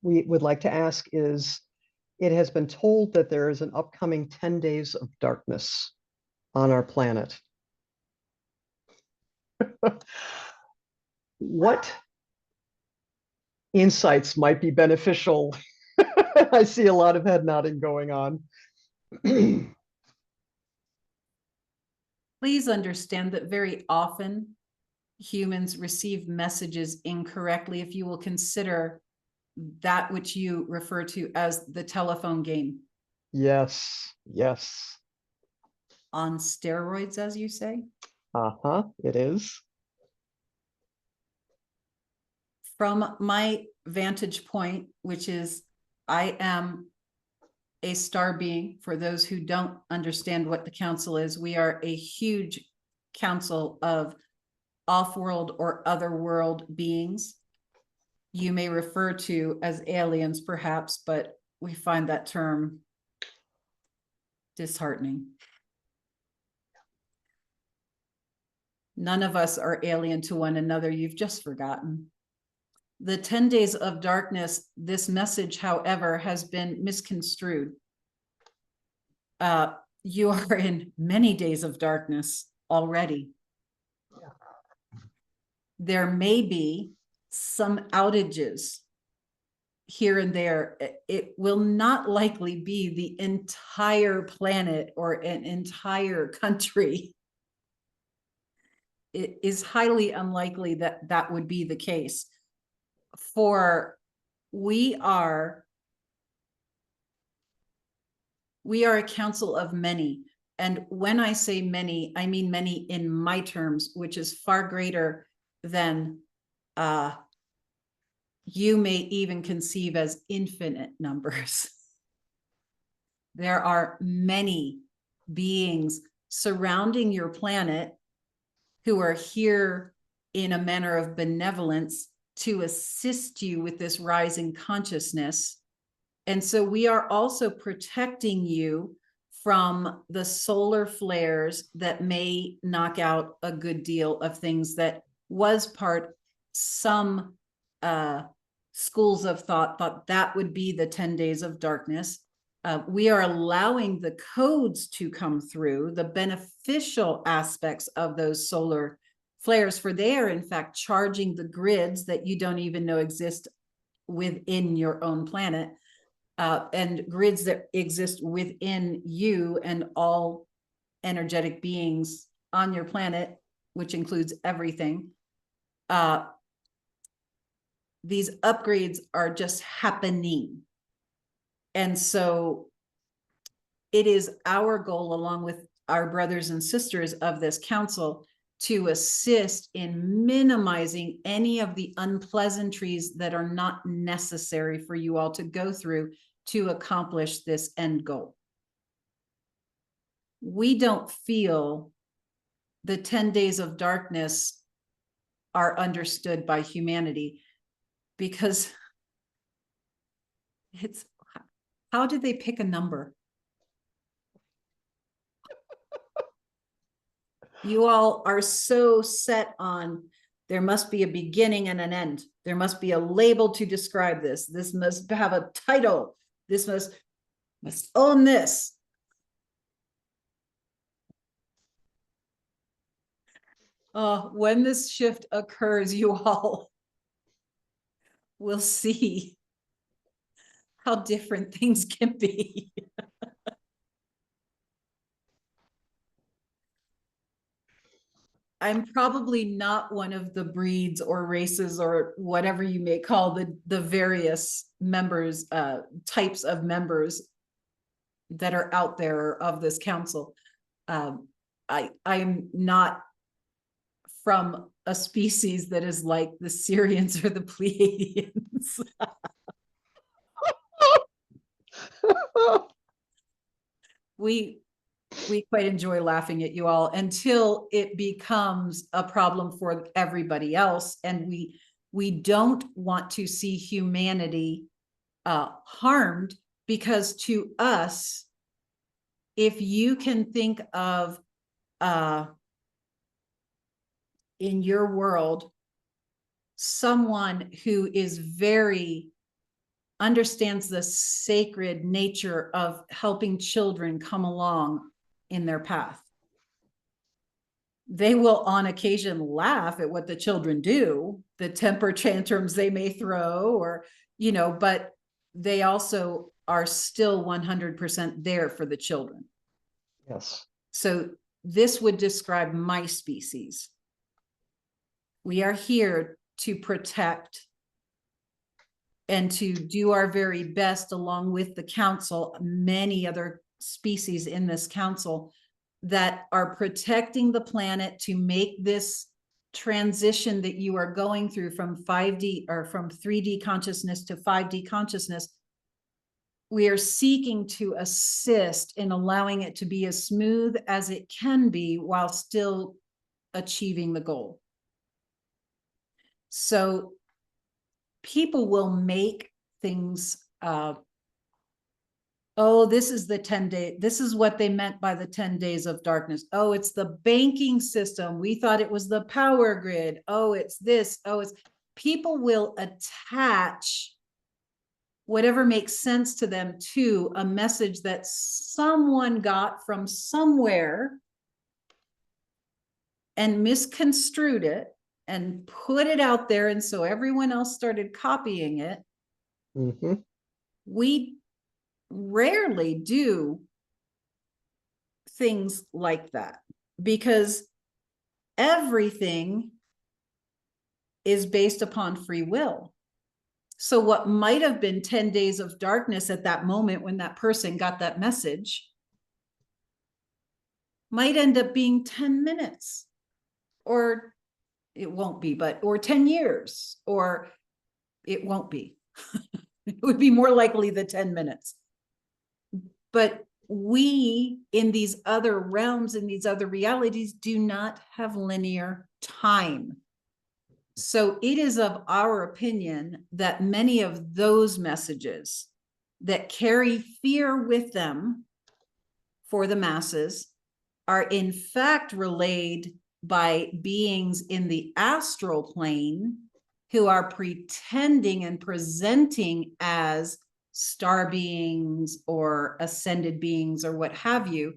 we would like to ask is, it has been told that there is an upcoming 10 days of darkness on our planet. What insights might be beneficial? I see a lot of head nodding going on. Please understand that very often humans receive messages incorrectly. If you will consider that which you refer to as the telephone game. Yes, yes. On steroids, as you say. Uh-huh, it is. From my vantage point, which is I am a star being, for those who don't understand what the council is, we are a huge council of off-world or other-world beings. You may refer to as aliens, perhaps, but we find that term disheartening. None of us are alien to one another. You've just forgotten. The 10 days of darkness, this message, however, has been misconstrued. You are in many days of darkness already. There may be some outages here and there. It will not likely be the entire planet or an entire country. It is highly unlikely that that would be the case. For we are a council of many. And when I say many, I mean many in my terms, which is far greater than you may even conceive as infinite numbers. There are many beings surrounding your planet who are here in a manner of benevolence to assist you with this rising consciousness. And so we are also protecting you from the solar flares that may knock out a good deal of things that was part, some schools of thought that would be the 10 days of darkness. We are allowing the codes to come through, the beneficial aspects of those solar flares, for they are in fact charging the grids that you don't even know exist within your own planet, and grids that exist within you and all energetic beings on your planet, which includes everything. These upgrades are just happening. And so it is our goal, along with our brothers and sisters of this council, to assist in minimizing any of the unpleasantries that are not necessary for you all to go through to accomplish this end goal. We don't feel the 10 days of darkness are understood by humanity, because it's, how did they pick a number? You all are so set on, there must be a beginning and an end. There must be a label to describe this. This must have a title. This must own this. When this shift occurs, you all will see how different things can be. I'm probably not one of the breeds or races or whatever you may call the various members, types of members that are out there of this council. I'm not from a species that is like the Syrians or the Pleiadians. we We quite enjoy laughing at you all until it becomes a problem for everybody else. And we don't want to see humanity harmed, because to us, if you can think of in your world, someone who is very understands the sacred nature of helping children come along in their path, they will on occasion laugh at what the children do, the temper tantrums they may throw, or, but they also are still 100% there for the children. Yes. So this would describe my species. We are here to protect and to do our very best, along with the council, many other species in this council that are protecting the planet to make this transition that you are going through from 5D or from 3D consciousness to 5D consciousness. We are seeking to assist in allowing it to be as smooth as it can be while still achieving the goal. So people will make things, oh, this is the 10 day. This is what they meant by the 10 days of darkness. Oh, it's the banking system. We thought it was the power grid. Oh, it's this. Oh, it's people will attach whatever makes sense to them to a message that someone got from somewhere and misconstrued it and put it out there. And so everyone else started copying it. Mm-hmm. We rarely do things like that because everything is based upon free will. So what might have been 10 days of darkness at that moment when that person got that message might end up being 10 minutes, or it won't be, or 10 years, or it won't be. It would be more likely the 10 minutes. But we, in these other realms, in these other realities, do not have linear time. So it is of our opinion that many of those messages that carry fear with them for the masses are in fact relayed by beings in the astral plane who are pretending and presenting as star beings or ascended beings or what have you,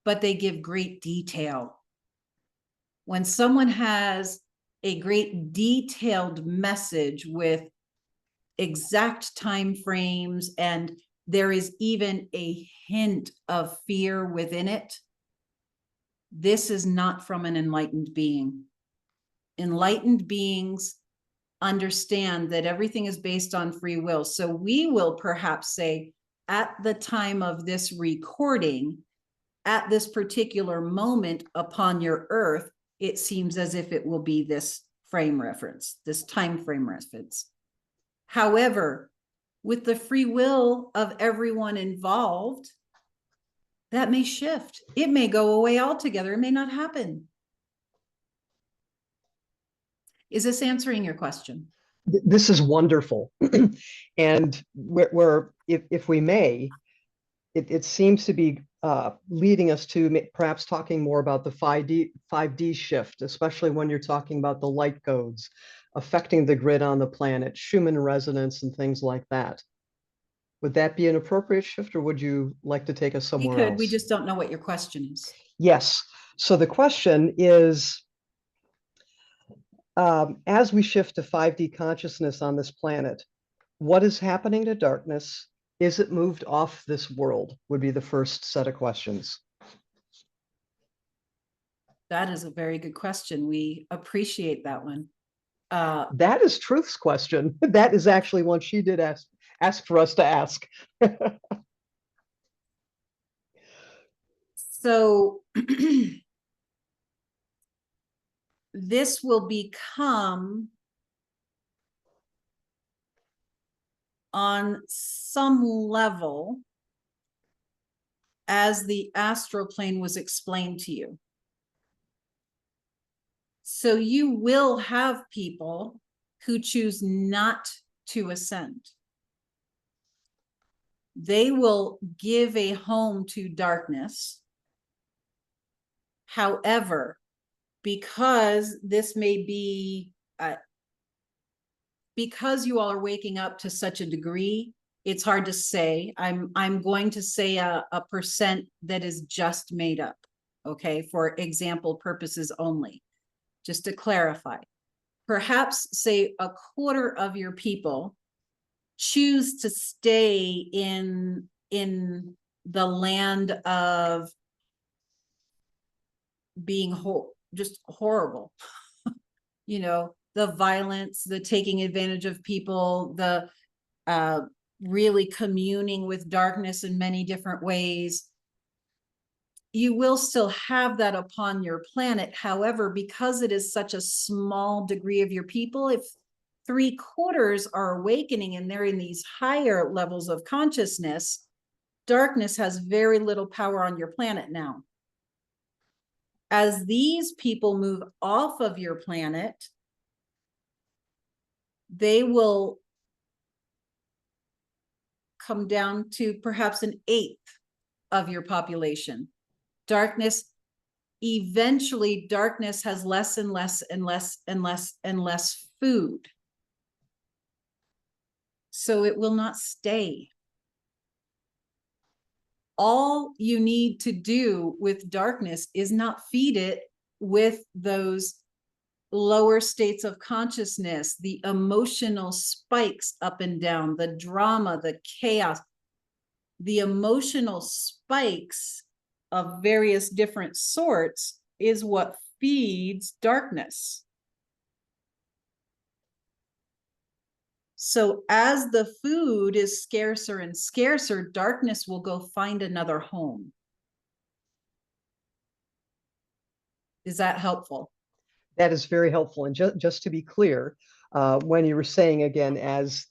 but they give great detail. When someone has a great detailed message with exact time frames, and there is even a hint of fear within it, this is not from an enlightened being. Enlightened beings understand that everything is based on free will. So we will perhaps say, at the time of this recording, at this particular moment upon your earth, it seems as if it will be this frame reference, this time frame reference. However, with the free will of everyone involved, that may shift. It may go away altogether. It may not happen. Is this answering your question? This is wonderful. And where if we may, it seems to be leading us to perhaps talking more about the 5D shift, especially when you're talking about the light codes affecting the grid on the planet, Schumann resonance, and things like that. Would that be an appropriate shift, or would you like to take us somewhere else? We just don't know what your question is. Yes. So the question is, as we shift to 5D consciousness on this planet, what is happening to darkness? Is it moved off this world? Would be the first set of questions. That is a very good question. We appreciate that one. That is Truth's question. That is actually one she did ask for us to ask. So this will become, on some level, as the astral plane was explained to you. So you will have people who choose not to ascend. They will give a home to darkness. However, because this may be, because you all are waking up to such a degree, it's hard to say. I'm going to say a percent that is just made up, okay, for example purposes only, just to clarify. Perhaps say a quarter of your people choose to stay in the land of being just horrible. You know, the violence, the taking advantage of people, the really communing with darkness in many different ways. You will still have that upon your planet. However, because it is such a small degree of your people, if 3/4 are awakening and they're in these higher levels of consciousness, darkness has very little power on your planet now. As these people move off of your planet, they will come down to perhaps 1/8 of your population. Darkness, eventually darkness has less and less and less and less and less food. So it will not stay. All you need to do with darkness is not feed it with those lower states of consciousness, the emotional spikes up and down, the drama, the chaos. The emotional spikes of various different sorts is what feeds darkness. So as the food is scarcer and scarcer, darkness will go find another home. Is that helpful? That is very helpful. And just to be clear, when you were saying again, as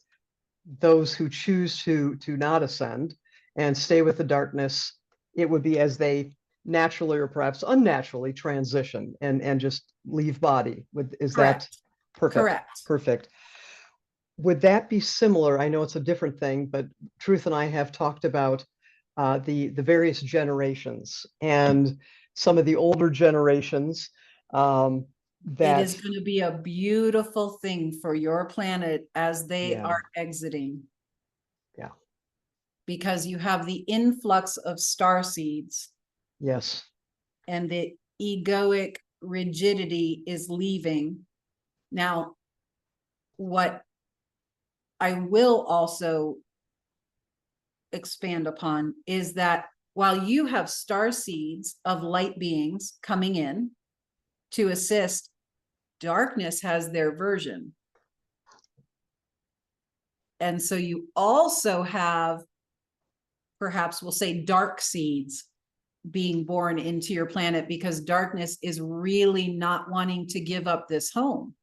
those who choose to not ascend and stay with the darkness, it would be as they naturally or perhaps unnaturally transition and just leave body. Is that Correct. perfect? Correct. Perfect. Would that be similar? I know it's a different thing, but Truth and I have talked about the various generations and some of the older generations It that, is going to be a beautiful thing for your planet as they yeah, are exiting. yeah, Because you have the influx of star seeds yes, and the egoic rigidity is leaving. Now, what I will also expand upon is that while you have star seeds of light beings coming in to assist, darkness has their version. And so you also have, perhaps we'll say, dark seeds being born into your planet because darkness is really not wanting to give up this home.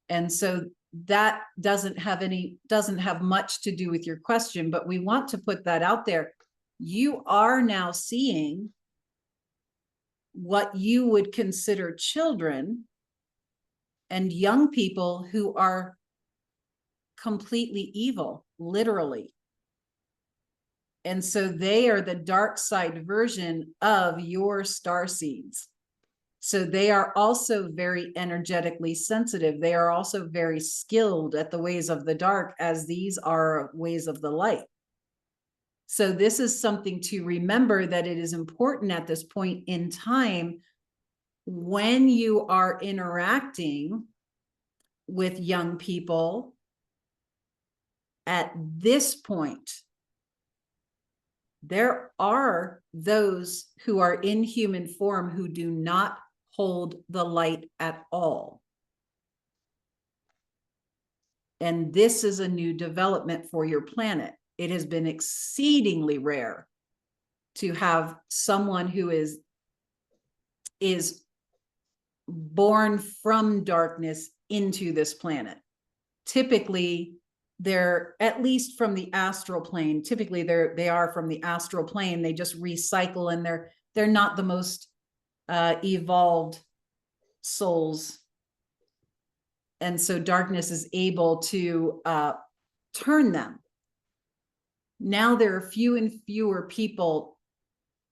And so that doesn't have much to do with your question, but we want to put that out there. You are now seeing what you would consider children and young people who are completely evil, literally. And so they are the dark side version of your star seeds. So they are also very energetically sensitive. They are also very skilled at the ways of the dark, as these are ways of the light. So this is something to remember, that it is important at this point in time when you are interacting with young people at this point. There are those who are in human form who do not hold the light at all. And this is a new development for your planet. It has been exceedingly rare to have someone who is born from darkness into this planet. Typically, they're at least from the astral plane. Typically they are from the astral plane. They just recycle, and they're not the most evolved souls. And so darkness is able to turn them. Now there are few and fewer people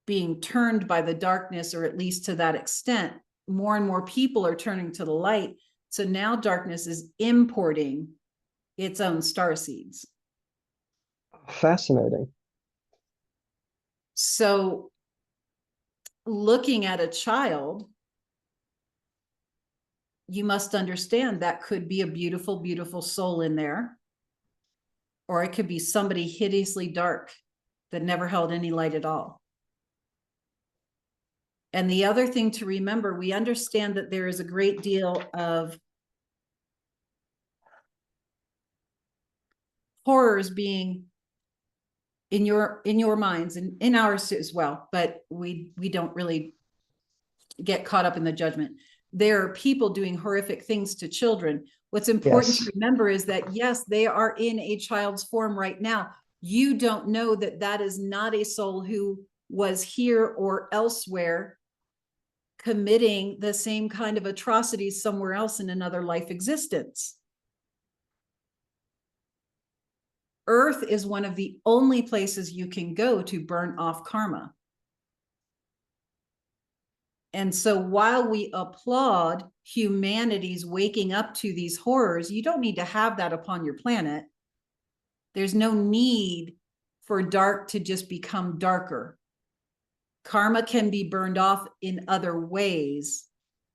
being turned by the darkness, or at least to that extent. More and more people are turning to the light. So now darkness is importing its own star seeds. Fascinating. So looking at a child, you must understand that could be a beautiful, beautiful soul in there, or it could be somebody hideously dark that never held any light at all. And the other thing to remember, we understand that there is a great deal of horrors being in your minds and in ours as well, but we don't really get caught up in the judgment. There are people doing horrific things to children. What's important to remember is that, yes, they are in a child's form right now. You don't know that that is not a soul who was here or elsewhere committing the same kind of atrocities somewhere else in another life existence. Earth is one of the only places you can go to burn off karma. And so while we applaud humanity's waking up to these horrors, you don't need to have that upon your planet. There's no need for dark to just become darker. Karma can be burned off in other ways,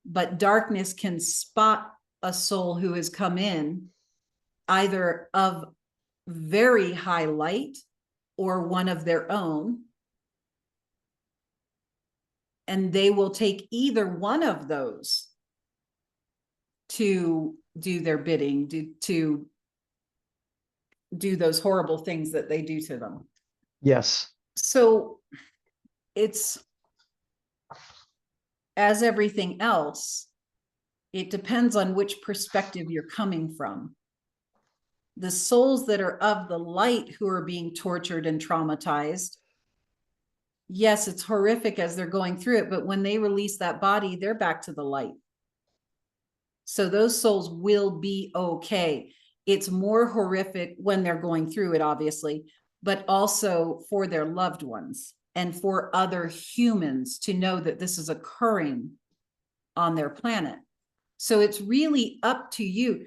but darkness can spot a soul who has come in, either of very high light or one of their own. And they will take either one of those to do their bidding, to do those horrible things that they do to them. Yes. So it's, as everything else, it depends on which perspective you're coming from. The souls that are of the light who are being tortured and traumatized, yes, it's horrific as they're going through it, but when they release that body, they're back to the light. So those souls will be okay. It's more horrific when they're going through it, obviously, but also for their loved ones and for other humans to know that this is occurring on their planet. So it's really up to you.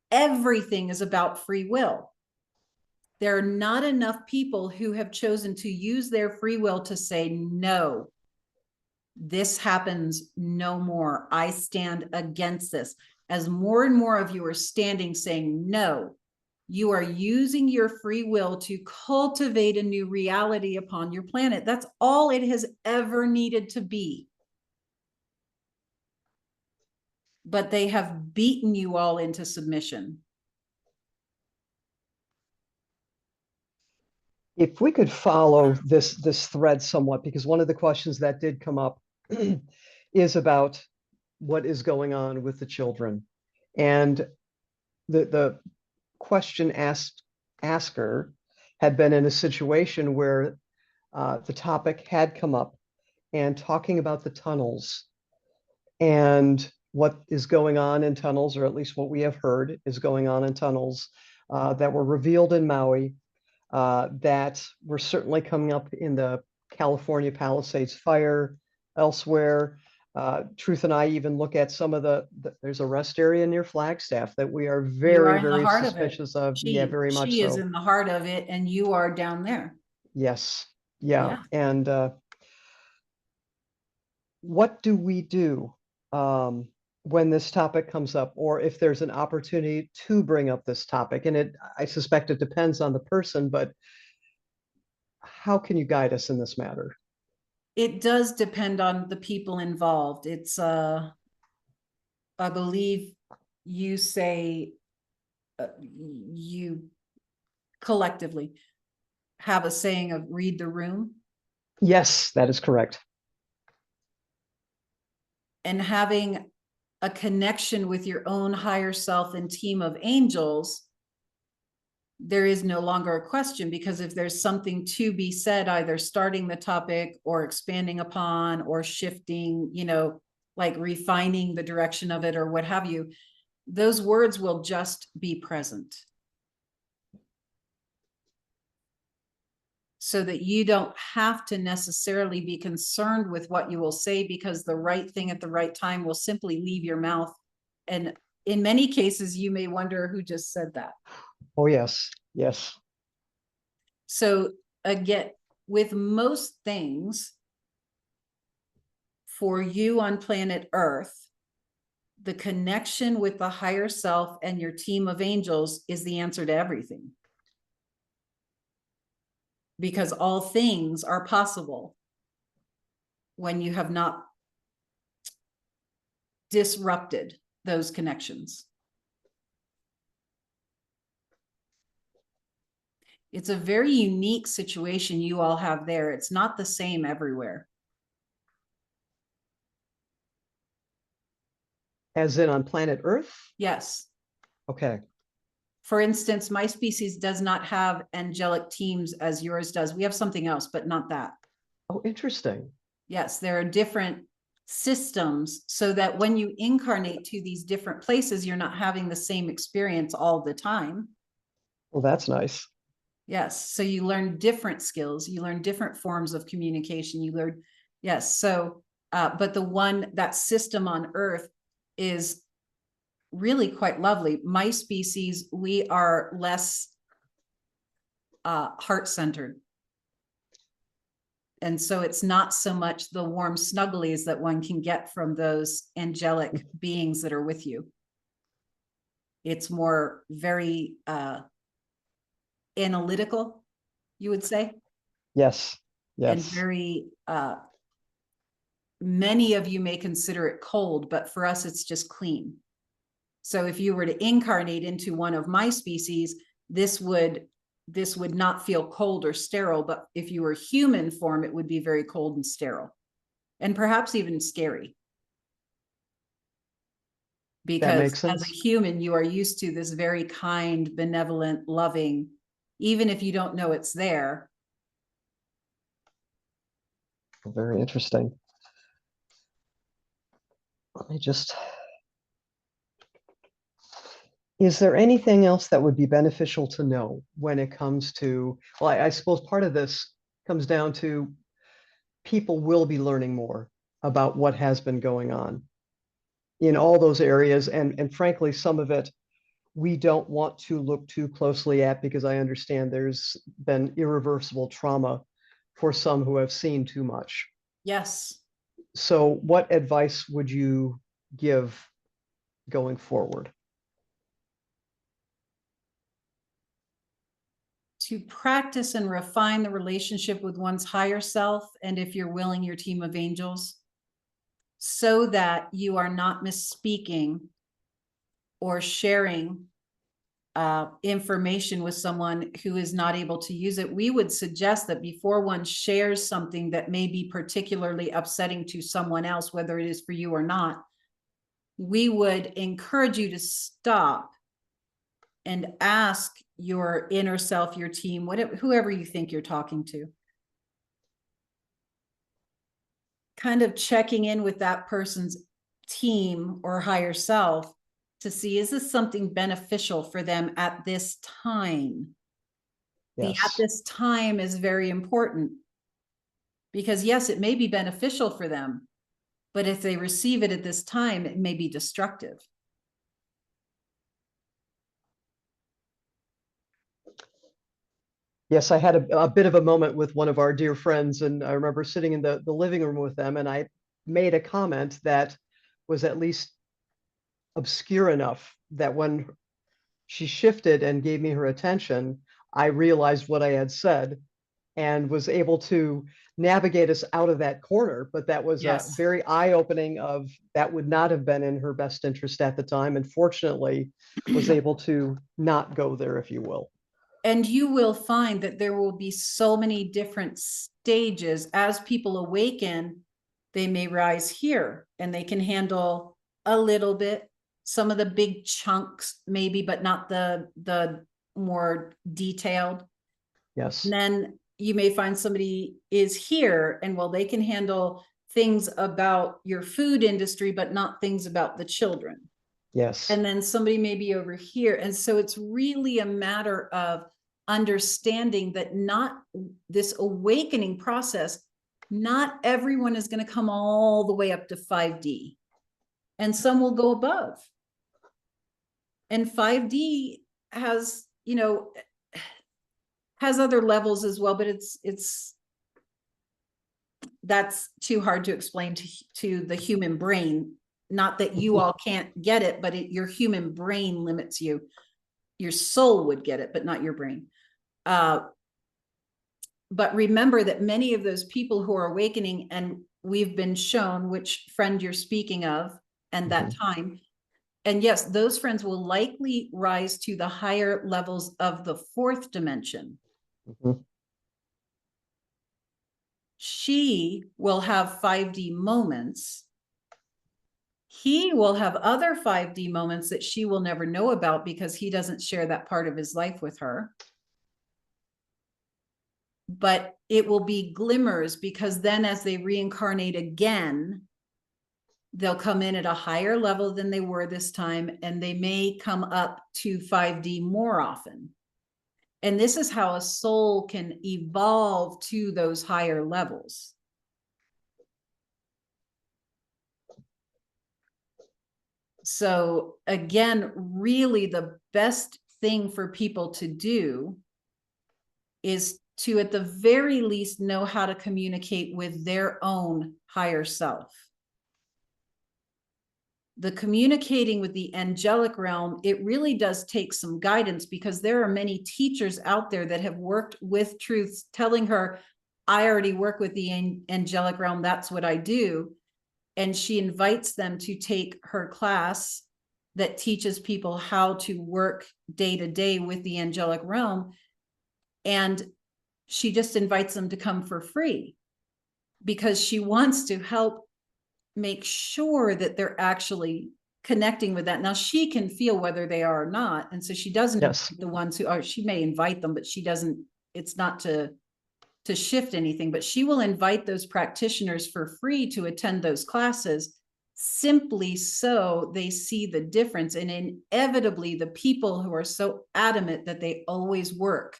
Everything is about free will. There are not enough people who have chosen to use their free will to say, no, this happens no more. I stand against this. As more and more of you are standing saying, no, you are using your free will to cultivate a new reality upon your planet. That's all it has ever needed to be. But they have beaten you all into submission. If we could follow this thread somewhat, because one of the questions that did come up is about what is going on with the children. And the question asker had been in a situation where the topic had come up, and talking about the tunnels and what is going on in tunnels, or at least what we have heard is going on in tunnels that were revealed in Maui, that were certainly coming up in the California Palisades fire, elsewhere. Truth and I even look at some of there's a rest area near Flagstaff that we are very, very suspicious of. Yeah, very much so. She is in the heart of it, and you are down there. Yes. Yeah. And what do we do when this topic comes up, or if there's an opportunity to bring up this topic? And I suspect it depends on the person, but how can you guide us in this matter? It does depend on the people involved. It's I believe you say you collectively have a saying of read the room. Yes, that is correct. And having a connection with your own higher self and team of angels there is no longer a question, because if there's something to be said, either starting the topic or expanding upon or shifting, like refining the direction of it or what have you, those words will just be present. So that you don't have to necessarily be concerned with what you will say, because the right thing at the right time will simply leave your mouth. And in many cases, you may wonder who just said that. Oh, yes. Yes. So again, with most things for you on planet Earth, the connection with the higher self and your team of angels is the answer to everything. Because all things are possible when you have not disrupted those connections. It's a very unique situation you all have there. It's not the same everywhere. As in on planet Earth? Yes. Okay. For instance, my species does not have angelic teams as yours does. We have something else, but not that. Oh, interesting. Yes, there are different systems, so that when you incarnate to these different places, you're not having the same experience all the time. Well, that's nice. Yes. So you learn different skills, you learn different forms of communication, you learn, yes. So, but the one, that system on Earth is really quite lovely. My species, we are less heart-centered. And so it's not so much the warm snugglies that one can get from those angelic beings that are with you. It's more very analytical, you would say. Yes. And Yes. very, many of you may consider it cold, but for us, it's just clean. So if you were to incarnate into one of my species, this would not feel cold or sterile, but if you were human form, it would be very cold and sterile, and perhaps even scary. That Because makes as a sense. human, you are used to this very kind, benevolent, loving, even if you don't know it's there. Very interesting. Let me just. Is there anything else that would be beneficial to know when it comes to, well, I suppose part of this comes down to people will be learning more about what has been going on in all those areas. And frankly, some of it we don't want to look too closely at because I understand there's been irreversible trauma for some who have seen too much. Yes. So what advice would you give going forward? To practice and refine the relationship with one's higher self, and if you're willing, your team of angels, so that you are not misspeaking or sharing information with someone who is not able to use it. We would suggest that before one shares something that may be particularly upsetting to someone else, whether it is for you or not, we would encourage you to stop and ask your inner self, your team, whatever, whoever you think you're talking to, kind of checking in with that person's team or higher self to see, is this something beneficial for them at this time? The at Yes. this time is very important, because yes, it may be beneficial for them, but if they receive it at this time, it may be destructive. Yes, I had a bit of a moment with one of our dear friends, and I remember sitting in the living room with them, and I made a comment that was at least obscure enough that when she shifted and gave me her attention, I realized what I had said and was able to navigate us out of that corner. But that was a Yes. very eye-opening of that would not have been in her best interest at the time, and fortunately was able to not go there, if you will. And you will find that there will be so many different stages as people awaken. They may rise here and they can handle a little bit, some of the big chunks maybe, but not the more detailed. Yes. And then you may find somebody is here and well, they can handle things about your food industry, but not things about the children. Yes. And then somebody may be over here. And so it's really a matter of understanding that not this awakening process, not everyone is going to come all the way up to 5D, and some will go above. And 5D has, you know, has other levels as well, but it's that's too hard to explain to the human brain. Not that you all can't get it, but your human brain limits you. Your soul would get it, but not your brain. But remember that many of those people who are awakening, and we've been shown which friend you're speaking of and that time. And yes, those friends will likely rise to the higher levels of the fourth dimension. She will have 5D moments. He will have other 5D moments that she will never know about because he doesn't share that part of his life with her. But it will be glimmers, because then as they reincarnate again, they'll come in at a higher level than they were this time, and they may come up to 5D more often. And this is how a soul can evolve to those higher levels. So again, really the best thing for people to do is to, at the very least, know how to communicate with their own higher self. The communicating with the angelic realm, it really does take some guidance, because there are many teachers out there that have worked with truths telling her, I already work with the angelic realm, that's what I do. And she invites them to take her class that teaches people how to work day to day with the angelic realm. And she just invites them to come for free, because she wants to help make sure that they're actually connecting with that. Now she can feel whether they are or not. And so she doesn't, the ones who are, she may invite them, but she doesn't, it's not to shift anything, but she will invite those practitioners for free to attend those classes, simply so they see the difference. And inevitably, the people who are so adamant that they always work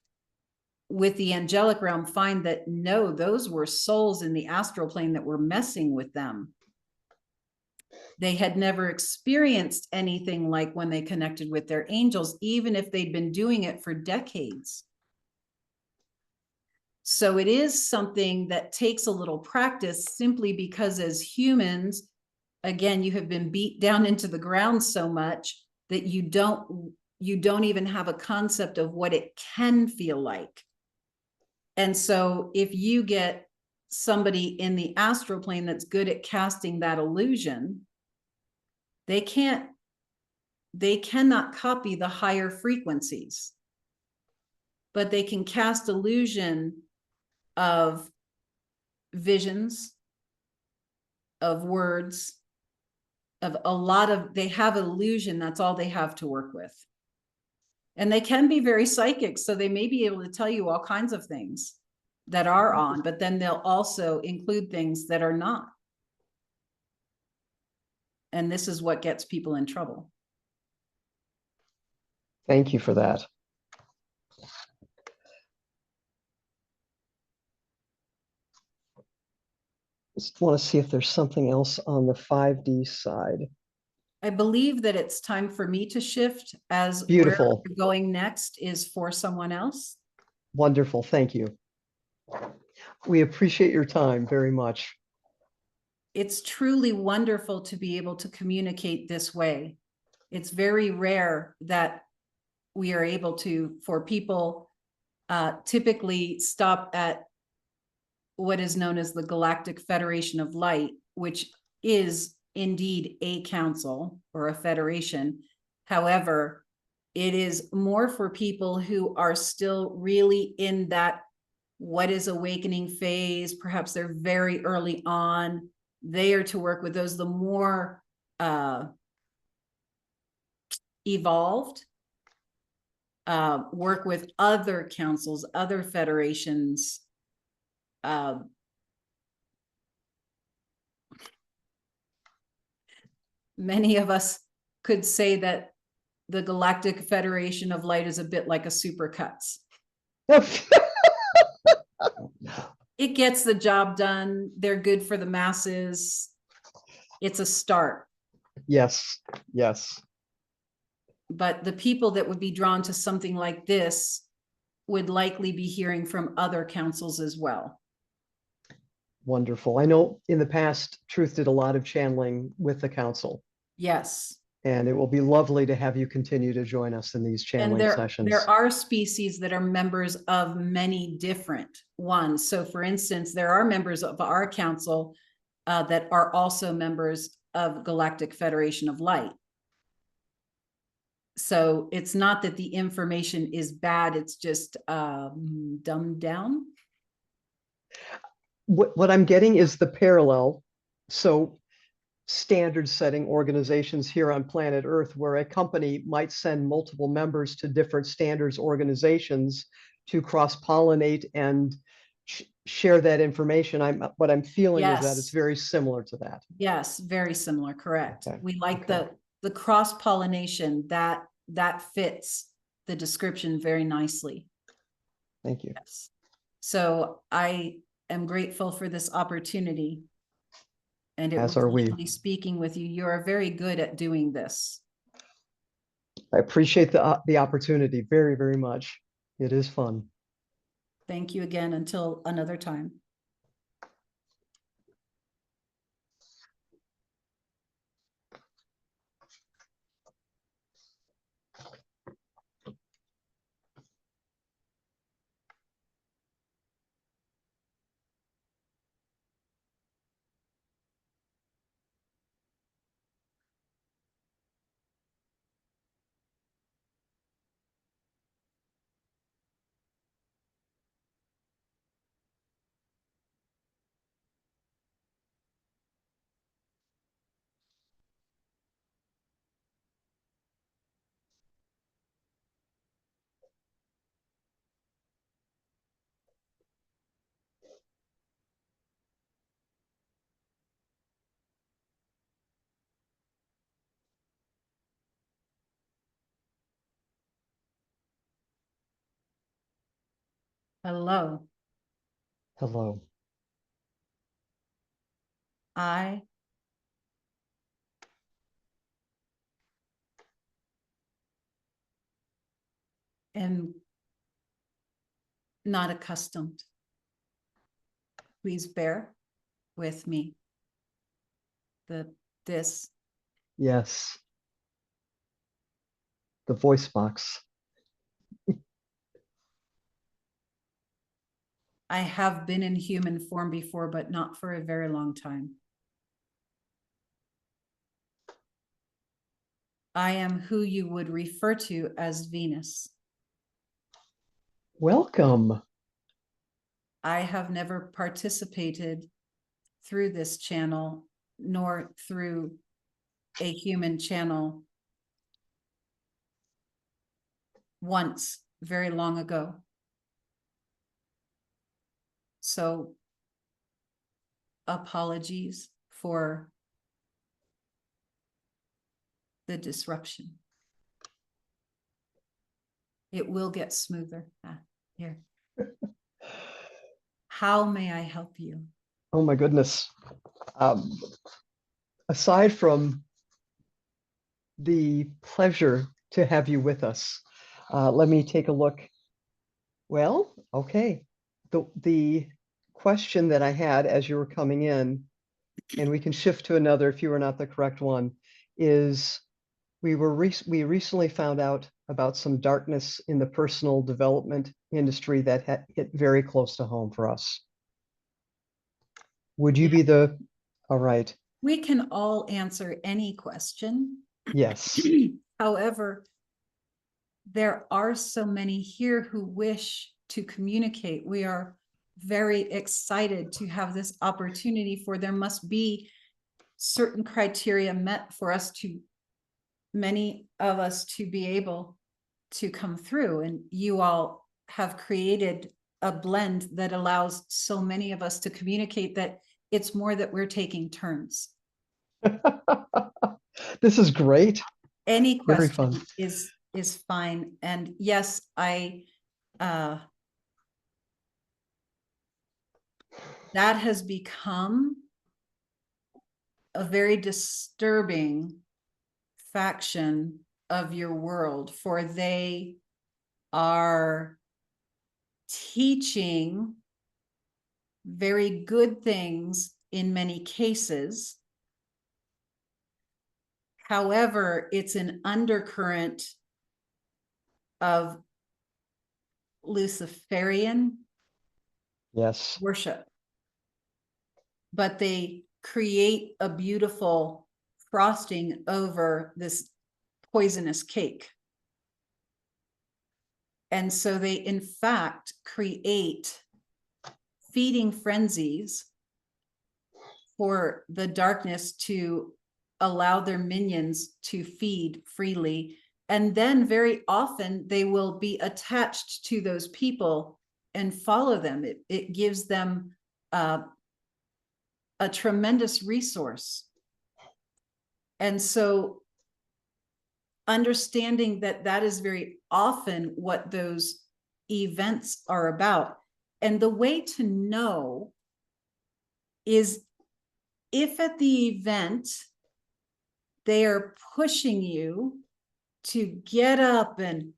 with the angelic realm find that no, those were souls in the astral plane that were messing with them. They had never experienced anything like when they connected with their angels, even if they'd been doing it for decades. So it is something that takes a little practice, simply because as humans, again, you have been beat down into the ground so much that you don't even have a concept of what it can feel like. And so if you get somebody in the astral plane that's good at casting that illusion, they cannot copy the higher frequencies, but they can cast illusion of visions, of words, of a lot of, they have illusion. That's all they have to work with. And they can be very psychic. So they may be able to tell you all kinds of things that are on, but then they'll also include things that are not. And this is what gets people in trouble. Thank you for that. Just want to see if there's something else on the 5D side. I believe that it's time for me to shift, as beautiful. Where we're going next is for someone else. Wonderful. Thank you. We appreciate your time very much. It's truly wonderful to be able to communicate this way. It's very rare that we are able to, for people typically stop at what is known as the Galactic Federation of Light, which is indeed a council or a federation. However, it is more for people who are still really in that what is awakening phase. Perhaps they're very early on. They are to work with those, the more evolved. work with other councils, other federations. Many of us could say that the Galactic Federation of Light is a bit like a Supercuts. It gets the job done. They're good for the masses. It's a start. Yes, yes. But the people that would be drawn to something like this would likely be hearing from other councils as well. Wonderful. I know in the past, Truth did a lot of channeling with the council. Yes. And it will be lovely to have you continue to join us in these channeling And sessions. there are species that are members of many different ones. So for instance, there are members of our council that are also members of Galactic Federation of Light. So it's not that the information is bad, it's just dumbed down. What I'm getting is the parallel. So standard setting organizations here on planet Earth, where a company might send multiple members to different standards organizations to cross-pollinate and share that information. What I'm feeling is that it's very similar to that. Yes, very similar, correct. Okay. We like the cross-pollination, that fits the description very nicely. Thank you. Yes. So I am grateful for this opportunity. And it was lovely speaking with you. You are very good at doing this. I appreciate the opportunity very, very much. It is fun. Thank you again. Until another time. Hello. Hello. I am not accustomed. Please bear with me. This. Yes. The voice box. I have been in human form before, but not for a very long time. I am who you would refer to as Venus. Welcome. I have never participated through this channel, nor through a human channel once, very long ago. So apologies for the disruption. It will get smoother. Here. How may I help you? Oh my goodness. Aside from the pleasure to have you with us, let me take a look. Well, okay. The question that I had as you were coming in, and we can shift to another if you are not the correct one, is we recently found out about some darkness in the personal development industry that had hit very close to home for us. Would you be all right? We can all answer any question. Yes. However, there are so many here who wish to communicate. We are very excited to have this opportunity, for there must be certain criteria met for us to, many of us, to be able to come through. And you all have created a blend that allows so many of us to communicate that it's more that we're taking turns. This is great. Any Very question fun. is fine. And yes, that has become a very disturbing faction of your world, for they are teaching very good things in many cases. However, it's an undercurrent of Luciferian Yes. worship, but they create a beautiful frosting over this poisonous cake. And so they, in fact, create feeding frenzies for the darkness to allow their minions to feed freely. And then very often they will be attached to those people and follow them. It gives them a tremendous resource. And so understanding that that is very often what those events are about. And the way to know is if at the event they are pushing you to get up and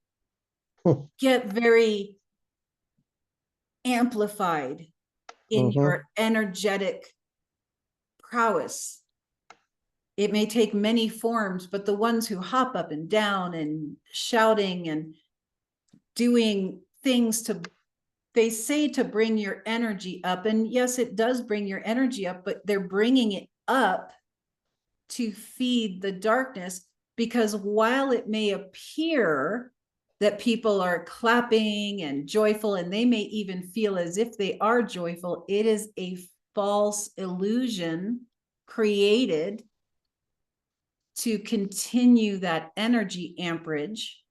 get very amplified in your energetic prowess. It may take many forms, but the ones who hop up and down and shouting and doing things to, they say to bring your energy up. And yes, it does bring your energy up, but they're bringing it up to feed the darkness, because while it may appear that people are clapping and joyful, and they may even feel as if they are joyful, it is a false illusion created to continue that energy amperage.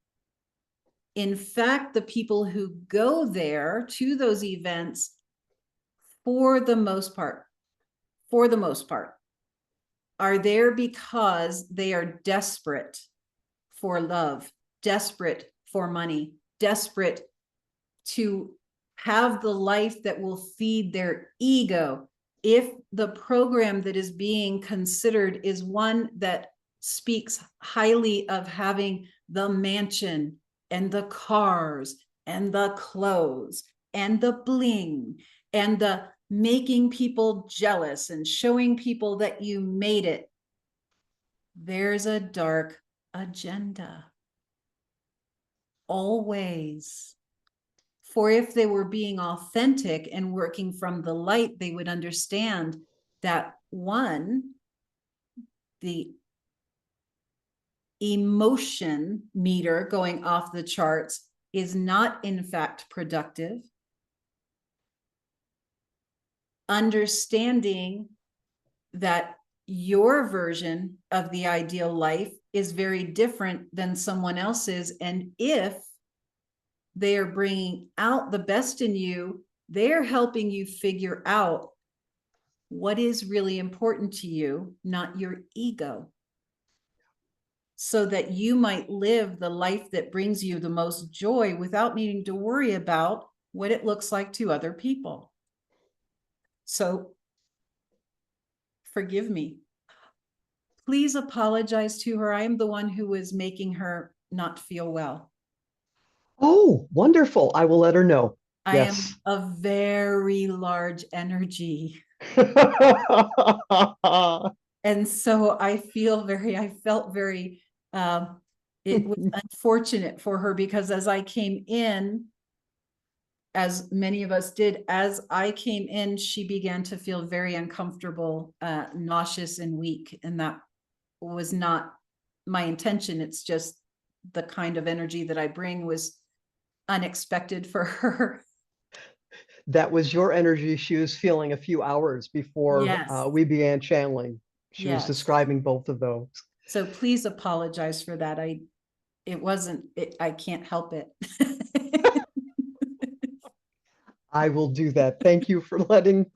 In fact, the people who go there to those events, for the most part, are there because they are desperate for love, desperate for money, desperate to have the life that will feed their ego. If the program that is being considered is one that speaks highly of having the mansion and the cars and the clothes and the bling and the making people jealous and showing people that you made it, there's a dark agenda. Always. For if they were being authentic and working from the light, they would understand that one, the emotion meter going off the charts is not in fact productive. Understanding that your version of the ideal life is very different than someone else's. And if they are bringing out the best in you, they're helping you figure out what is really important to you, not your ego, so that you might live the life that brings you the most joy without needing to worry about what it looks like to other people. So forgive me. Please apologize to her. I am the one who was making her not feel well. Oh, wonderful. I will let her know. I am Yes. a very large energy. And so I felt very, it was unfortunate for her, because as I came in, as many of us did, as I came in, she began to feel very uncomfortable, nauseous and weak. And that was not my intention. It's just the kind of energy that I bring was unexpected for her. That was your energy she was feeling a few hours before Yes, we began channeling. She was yes. describing both of those. So please apologize for that. it wasn't, I can't help it. I will do that. Thank you for letting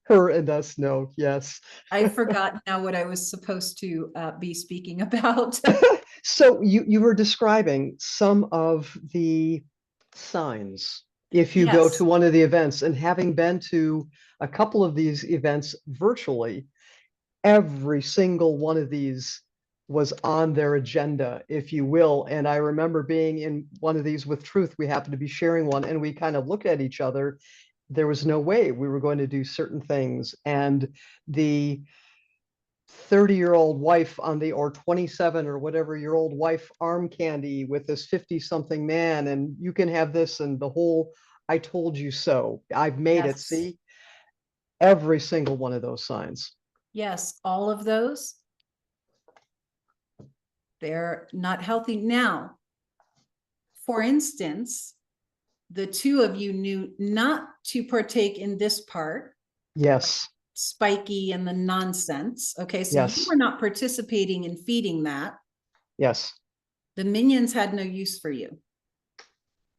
her and us know. Yes. I forgot now what I was supposed to be speaking about. So you were describing some of the signs if you go to Yes, one of the events, and having been to a couple of these events virtually, every single one of these was on their agenda, if you will. And I remember being in one of these with Truth. We happened to be sharing one, and we kind of looked at each other. There was no way we were going to do certain things. And the 30-year-old wife on the, or 27 or whatever year old wife arm candy with this 50 something man, and you can have this, and the whole I told you so, I've made it. yes, See, every single one of those signs. yes, all of those, they're not healthy. Now, for instance, the two of you knew not to partake in this part, Yes, spiky and the nonsense. Okay, so you yes, were not participating in feeding that. yes, The minions had no use for you.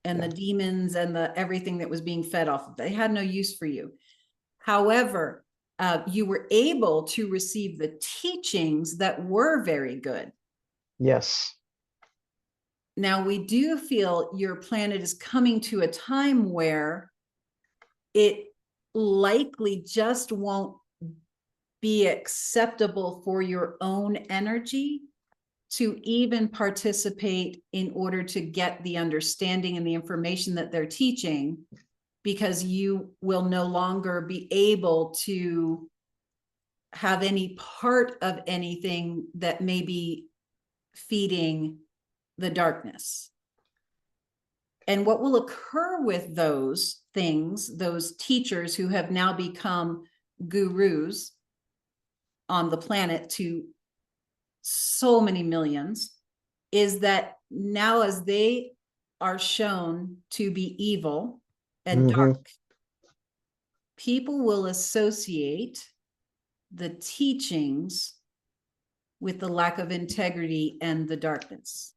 And yeah, the demons and the everything that was being fed off, they had no use for you. However, you were able to receive the teachings that were very good. yes, Now, we do feel your planet is coming to a time where it likely just won't be acceptable for your own energy to even participate in order to get the understanding and the information that they're teaching, because you will no longer be able to have any part of anything that may be feeding the darkness. And what will occur with those things, those teachers who have now become gurus on the planet to so many millions, is that now as they are shown to be evil and hmm, dark, people will associate the teachings with the lack of integrity and the darkness.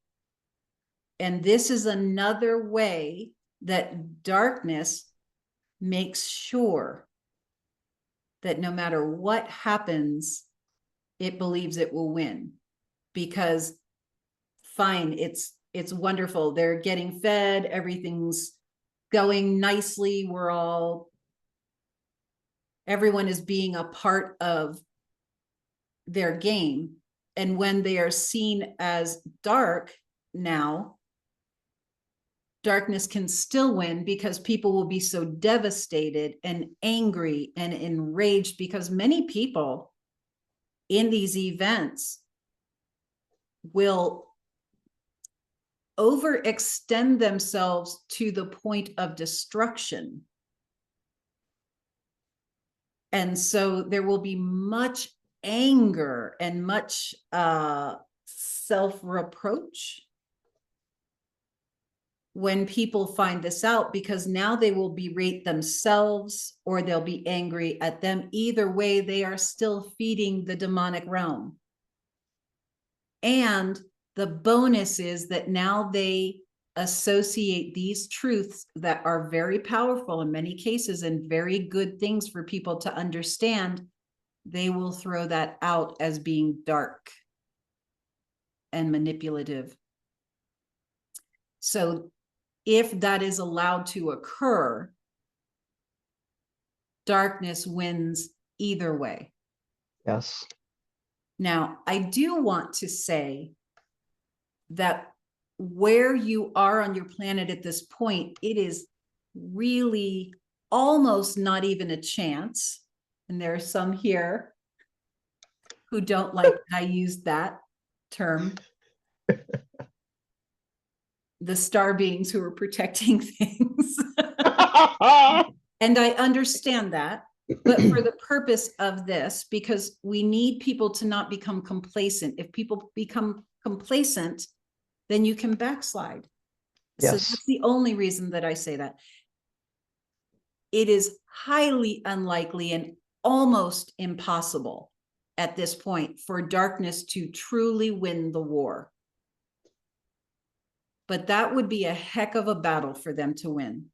And this is another way that darkness makes sure that no matter what happens, it believes it will win. Because fine, it's wonderful, they're getting fed, everything's going nicely, everyone is being a part of their game. And when they are seen as dark now, darkness can still win, because people will be so devastated and angry and enraged, because many people in these events will overextend themselves to the point of destruction. And so there will be much anger and much self-reproach when people find this out, because now they will berate themselves or they'll be angry at them. Either way, they are still feeding the demonic realm. And the bonus is that now they associate these truths that are very powerful in many cases and very good things for people to understand. They will throw that out as being dark and manipulative. So if that is allowed to occur, darkness wins either way. yes, Now, I do want to say that where you are on your planet at this point, it is really almost not even a chance. And there are some here who don't like that I used that term. The star beings who are protecting things. And I understand that, but for the purpose of this, because we need people to not become complacent. If people become complacent, then you can backslide. So yes, that's the only reason that I say that. It is highly unlikely and almost impossible at this point for darkness to truly win the war. But that would be a heck of a battle for them to win.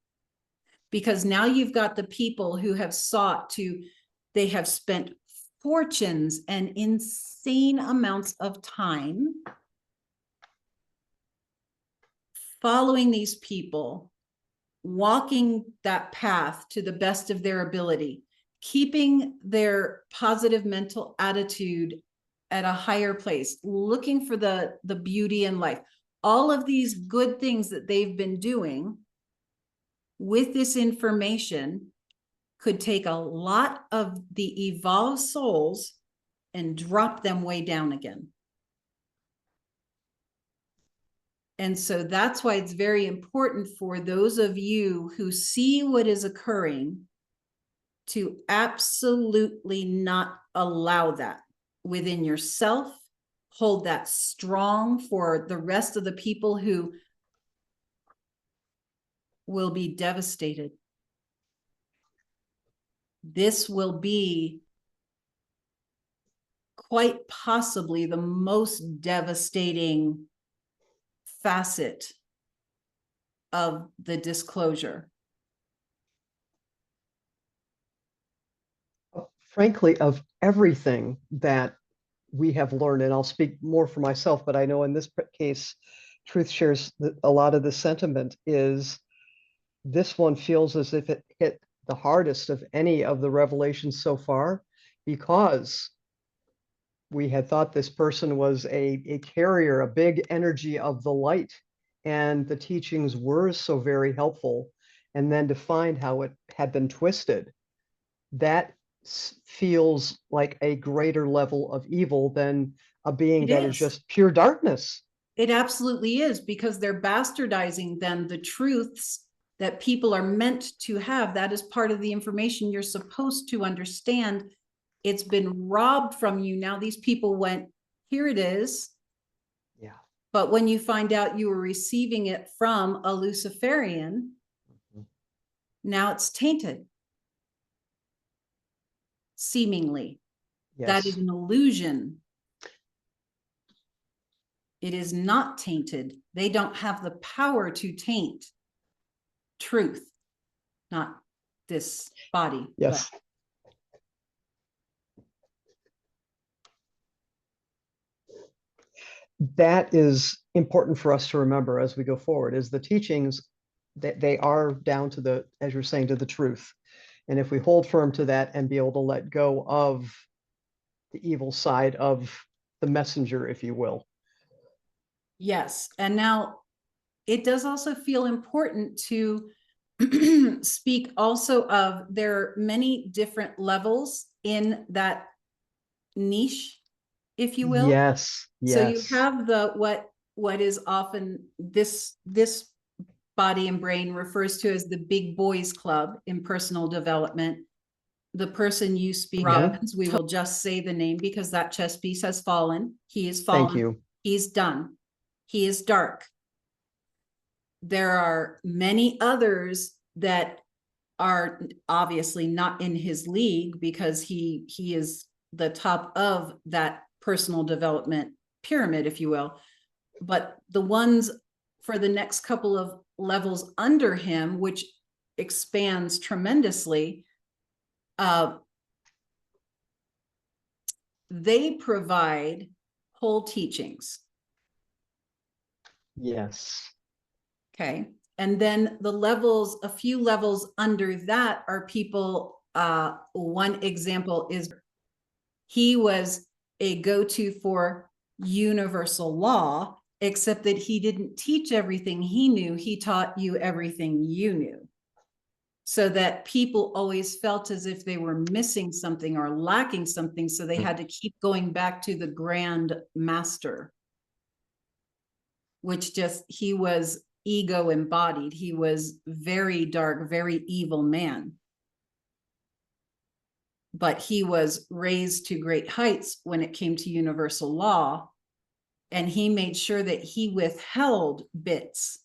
Because now you've got the people who have they have spent fortunes and insane amounts of time following these people, walking that path to the best of their ability, keeping their positive mental attitude at a higher place, looking for the beauty in life. All of these good things that they've been doing with this information could take a lot of the evolved souls and drop them way down again. And so that's why it's very important for those of you who see what is occurring to absolutely not allow that within yourself. Hold that strong for the rest of the people who will be devastated. This will be quite possibly the most devastating facet of the disclosure. Frankly, of everything that we have learned, and I'll speak more for myself, but I know in this case, Truth shares a lot of the sentiment, is this one feels as if it hit the hardest of any of the revelations so far, because we had thought this person was a carrier, a big energy of the light, and the teachings were so very helpful. And then to find how it had been twisted, that feels like a greater level of evil than a being that is just pure darkness. It absolutely is, because they're bastardizing then the truths that people are meant to have. That is part of the information you're supposed to understand. It's been robbed from you. Now these people went, here it is. Yeah. But when you find out you were receiving it from a Luciferian, now it's tainted. Seemingly. Yes. That is an illusion. It is not tainted. They don't have the power to taint truth, not this body. Yes. But that is important for us to remember as we go forward, is the teachings that they are down to the, as you're saying, to the truth. And if we hold firm to that and be able to let go of the evil side of the messenger, if you will. yes. And now it does also feel important to speak also of, there are many different levels in that niche, if you will. Yes. Yes. So you have the what is often this body and brain refers to as the big boys club in personal development. The person you speak Robbins, we will just say the name because that chess piece has fallen. He is fallen. Thank you. He's done. He is dark. There are many others that are obviously not in his league, because he is the top of that personal development pyramid, if you will. But the ones for the next couple of levels under him, which expands tremendously, they provide whole teachings. Yes. Okay. And then the levels, a few levels under that are people, one example is he was a go-to for universal law, except that he didn't teach everything he knew. He taught you everything you knew. So that people always felt as if they were missing something or lacking something. So they had to keep going back to the grand master, which just, he was ego embodied. He was very dark, very evil man. But he was raised to great heights when it came to universal law. And he made sure that he withheld bits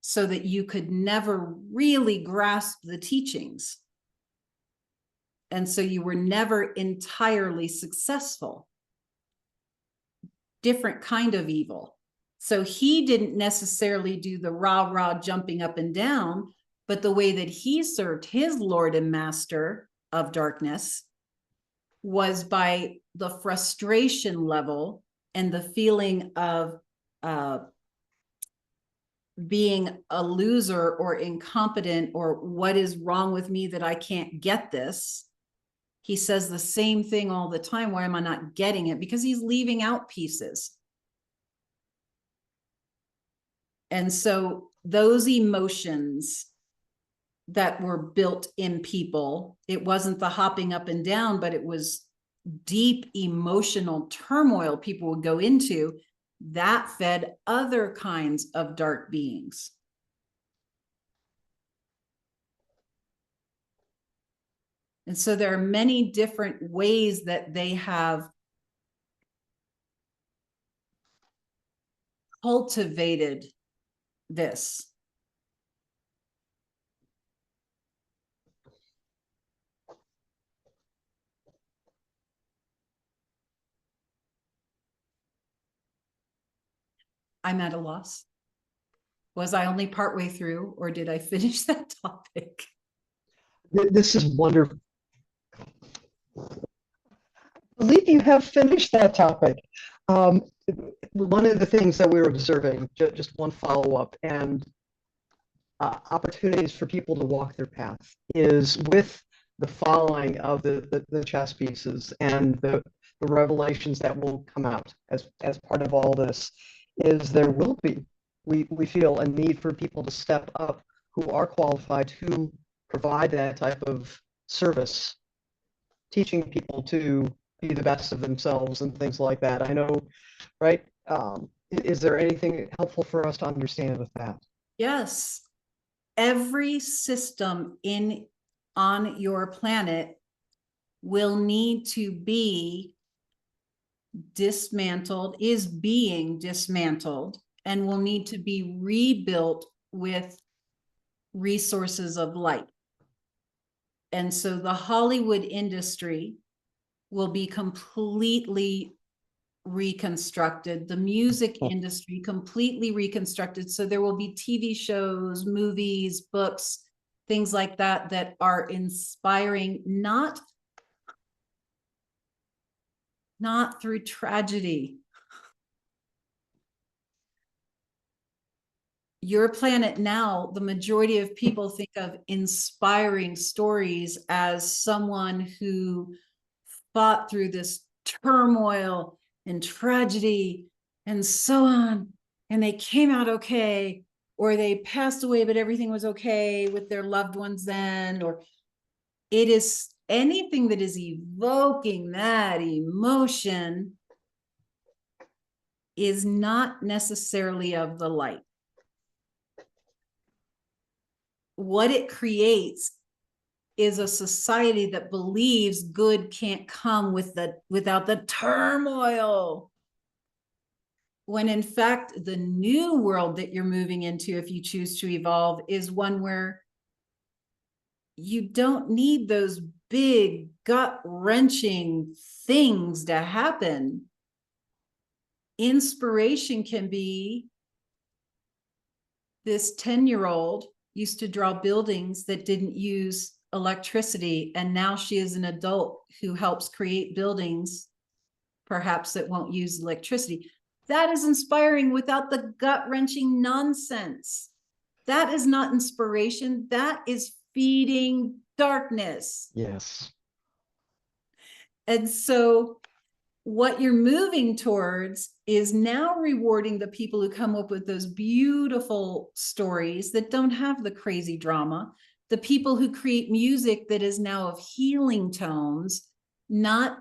so that you could never really grasp the teachings. And so you were never entirely successful. Different kind of evil. So he didn't necessarily do the rah jumping up and down, but the way that he served his Lord and Master of darkness was by the frustration level and the feeling of being a loser or incompetent, or what is wrong with me that I can't get this. He says the same thing all the time. Why am I not getting it? Because he's leaving out pieces. And so those emotions that were built in people, it wasn't the hopping up and down, but it was deep emotional turmoil people would go into that fed other kinds of dark beings. And so there are many different ways that they have cultivated this. I'm at a loss. Was I only partway through, or did I finish that topic? This is wonderful. I believe you have finished that topic. One of the things that we were observing, just one follow-up, and opportunities for people to walk their path is with the following of the chess pieces and the revelations that will come out as part of all this is there will be, we feel a need for people to step up who are qualified to provide that type of service, teaching people to be the best of themselves and things like that. I know, right? Is there anything helpful for us to understand with that? Yes. Every system on your planet will need to be dismantled, is being dismantled, and will need to be rebuilt with resources of light. And so the Hollywood industry will be completely reconstructed, the music industry completely reconstructed. So there will be TV shows, movies, books, things like that that are inspiring, not through tragedy. Your planet now, the majority of people think of inspiring stories as someone who fought through this turmoil and tragedy and so on, and they came out okay, or they passed away but everything was okay with their loved ones then. Or it is anything that is evoking that emotion is not necessarily of the light. What it creates is a society that believes good can't come without the turmoil. When in fact, the new world that you're moving into, if you choose to evolve, is one where you don't need those big gut-wrenching things to happen. Inspiration can be, this 10-year-old used to draw buildings that didn't use electricity, and now she is an adult who helps create buildings perhaps that won't use electricity. That is inspiring without the gut-wrenching nonsense. That is not inspiration. That is feeding darkness. Yes. And so what you're moving towards is now rewarding the people who come up with those beautiful stories that don't have the crazy drama, the people who create music that is now of healing tones, not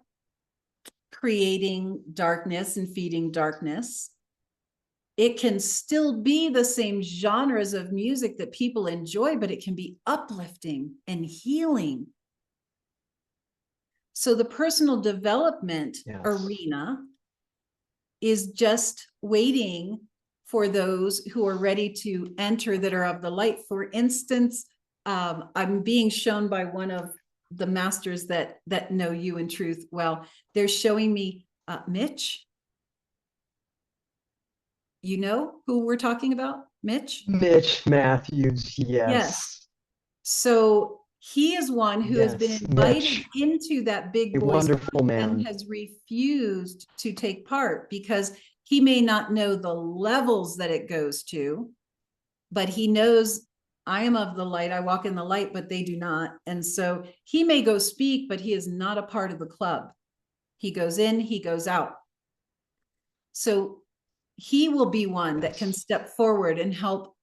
creating darkness and feeding darkness. It can still be the same genres of music that people enjoy, but it can be uplifting and healing. So the personal development arena is just waiting for those who are ready to enter that are of the light. For instance, I'm being shown by one of the masters that know you in truth well. They're showing me, Mitch, You know who we're talking about? Mitch? Mitch Matthews, Yes. yes. So he is one who has been Yes, invited Mitch, into that big a boys wonderful club and man. has refused to take part because he may not know the levels that it goes to, but he knows I am of the light. I walk in the light, but they do not. And so he may go speak, but he is not a part of the club. He goes in, he goes out. So he will be one that can step forward and help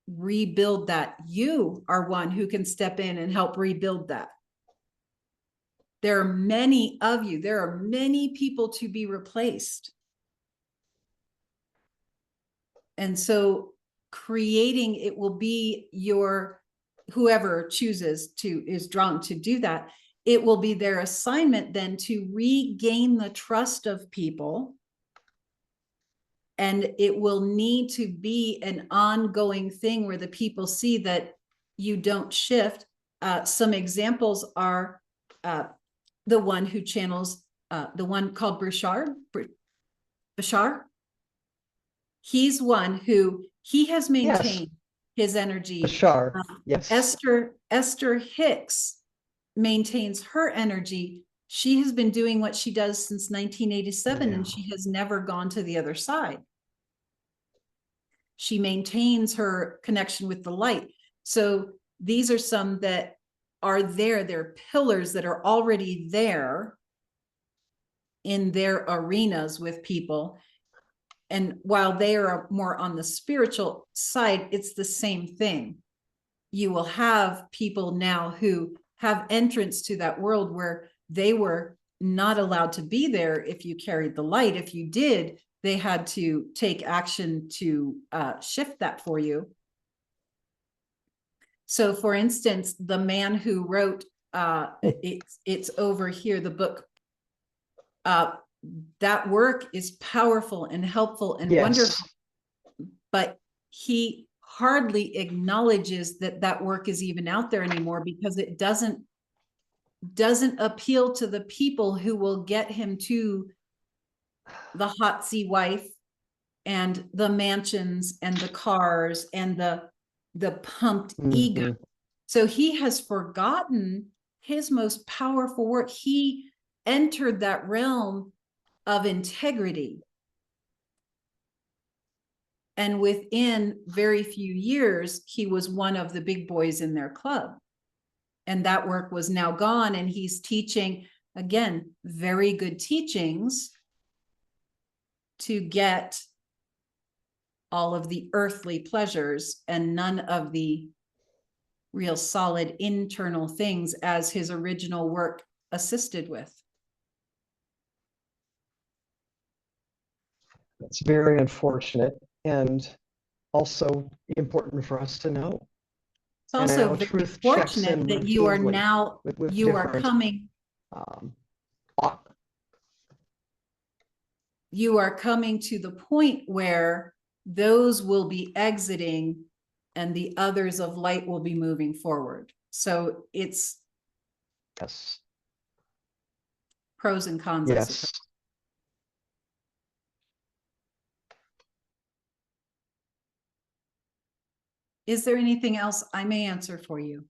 rebuild that. You are one who can step in and help rebuild that. There are many of you. There are many people to be replaced. And so creating it will be your, whoever chooses to, is drawn to do that. It will be their assignment then to regain the trust of people. And it will need to be an ongoing thing where the people see that you don't shift. Some examples are the one who channels, the one called Bashar. He's one who he has maintained his energy. Bashar, yes. Esther Hicks maintains her energy. She has been doing what she does since 1987, and she has never gone to the other side. She maintains her connection with the light. So these are some that are there. They're pillars that are already there in their arenas with people. And while they are more on the spiritual side, it's the same thing. You will have people now who have entrance to that world where they were not allowed to be there if you carried the light. If you did, they had to take action to shift that for you. So for instance, the man who wrote, it's over here, the book, that work is powerful and helpful and wonderful, but he hardly acknowledges that that work is even out there anymore because it doesn't appeal to the people who will get him to the hotsy wife and the mansions and the cars and the pumped ego. So he has forgotten his most powerful work. He entered that realm of integrity. And within very few years, he was one of the big boys in their club. And that work was now gone. And he's teaching, again, very good teachings to get all of the earthly pleasures and none of the real solid internal things as his original work assisted with. That's very unfortunate and also important for us to know. It's also very fortunate that you are now, you are coming to the point where those will be exiting and the others of light will be moving forward. So it's pros and cons. Yes. Is there anything else I may answer for you?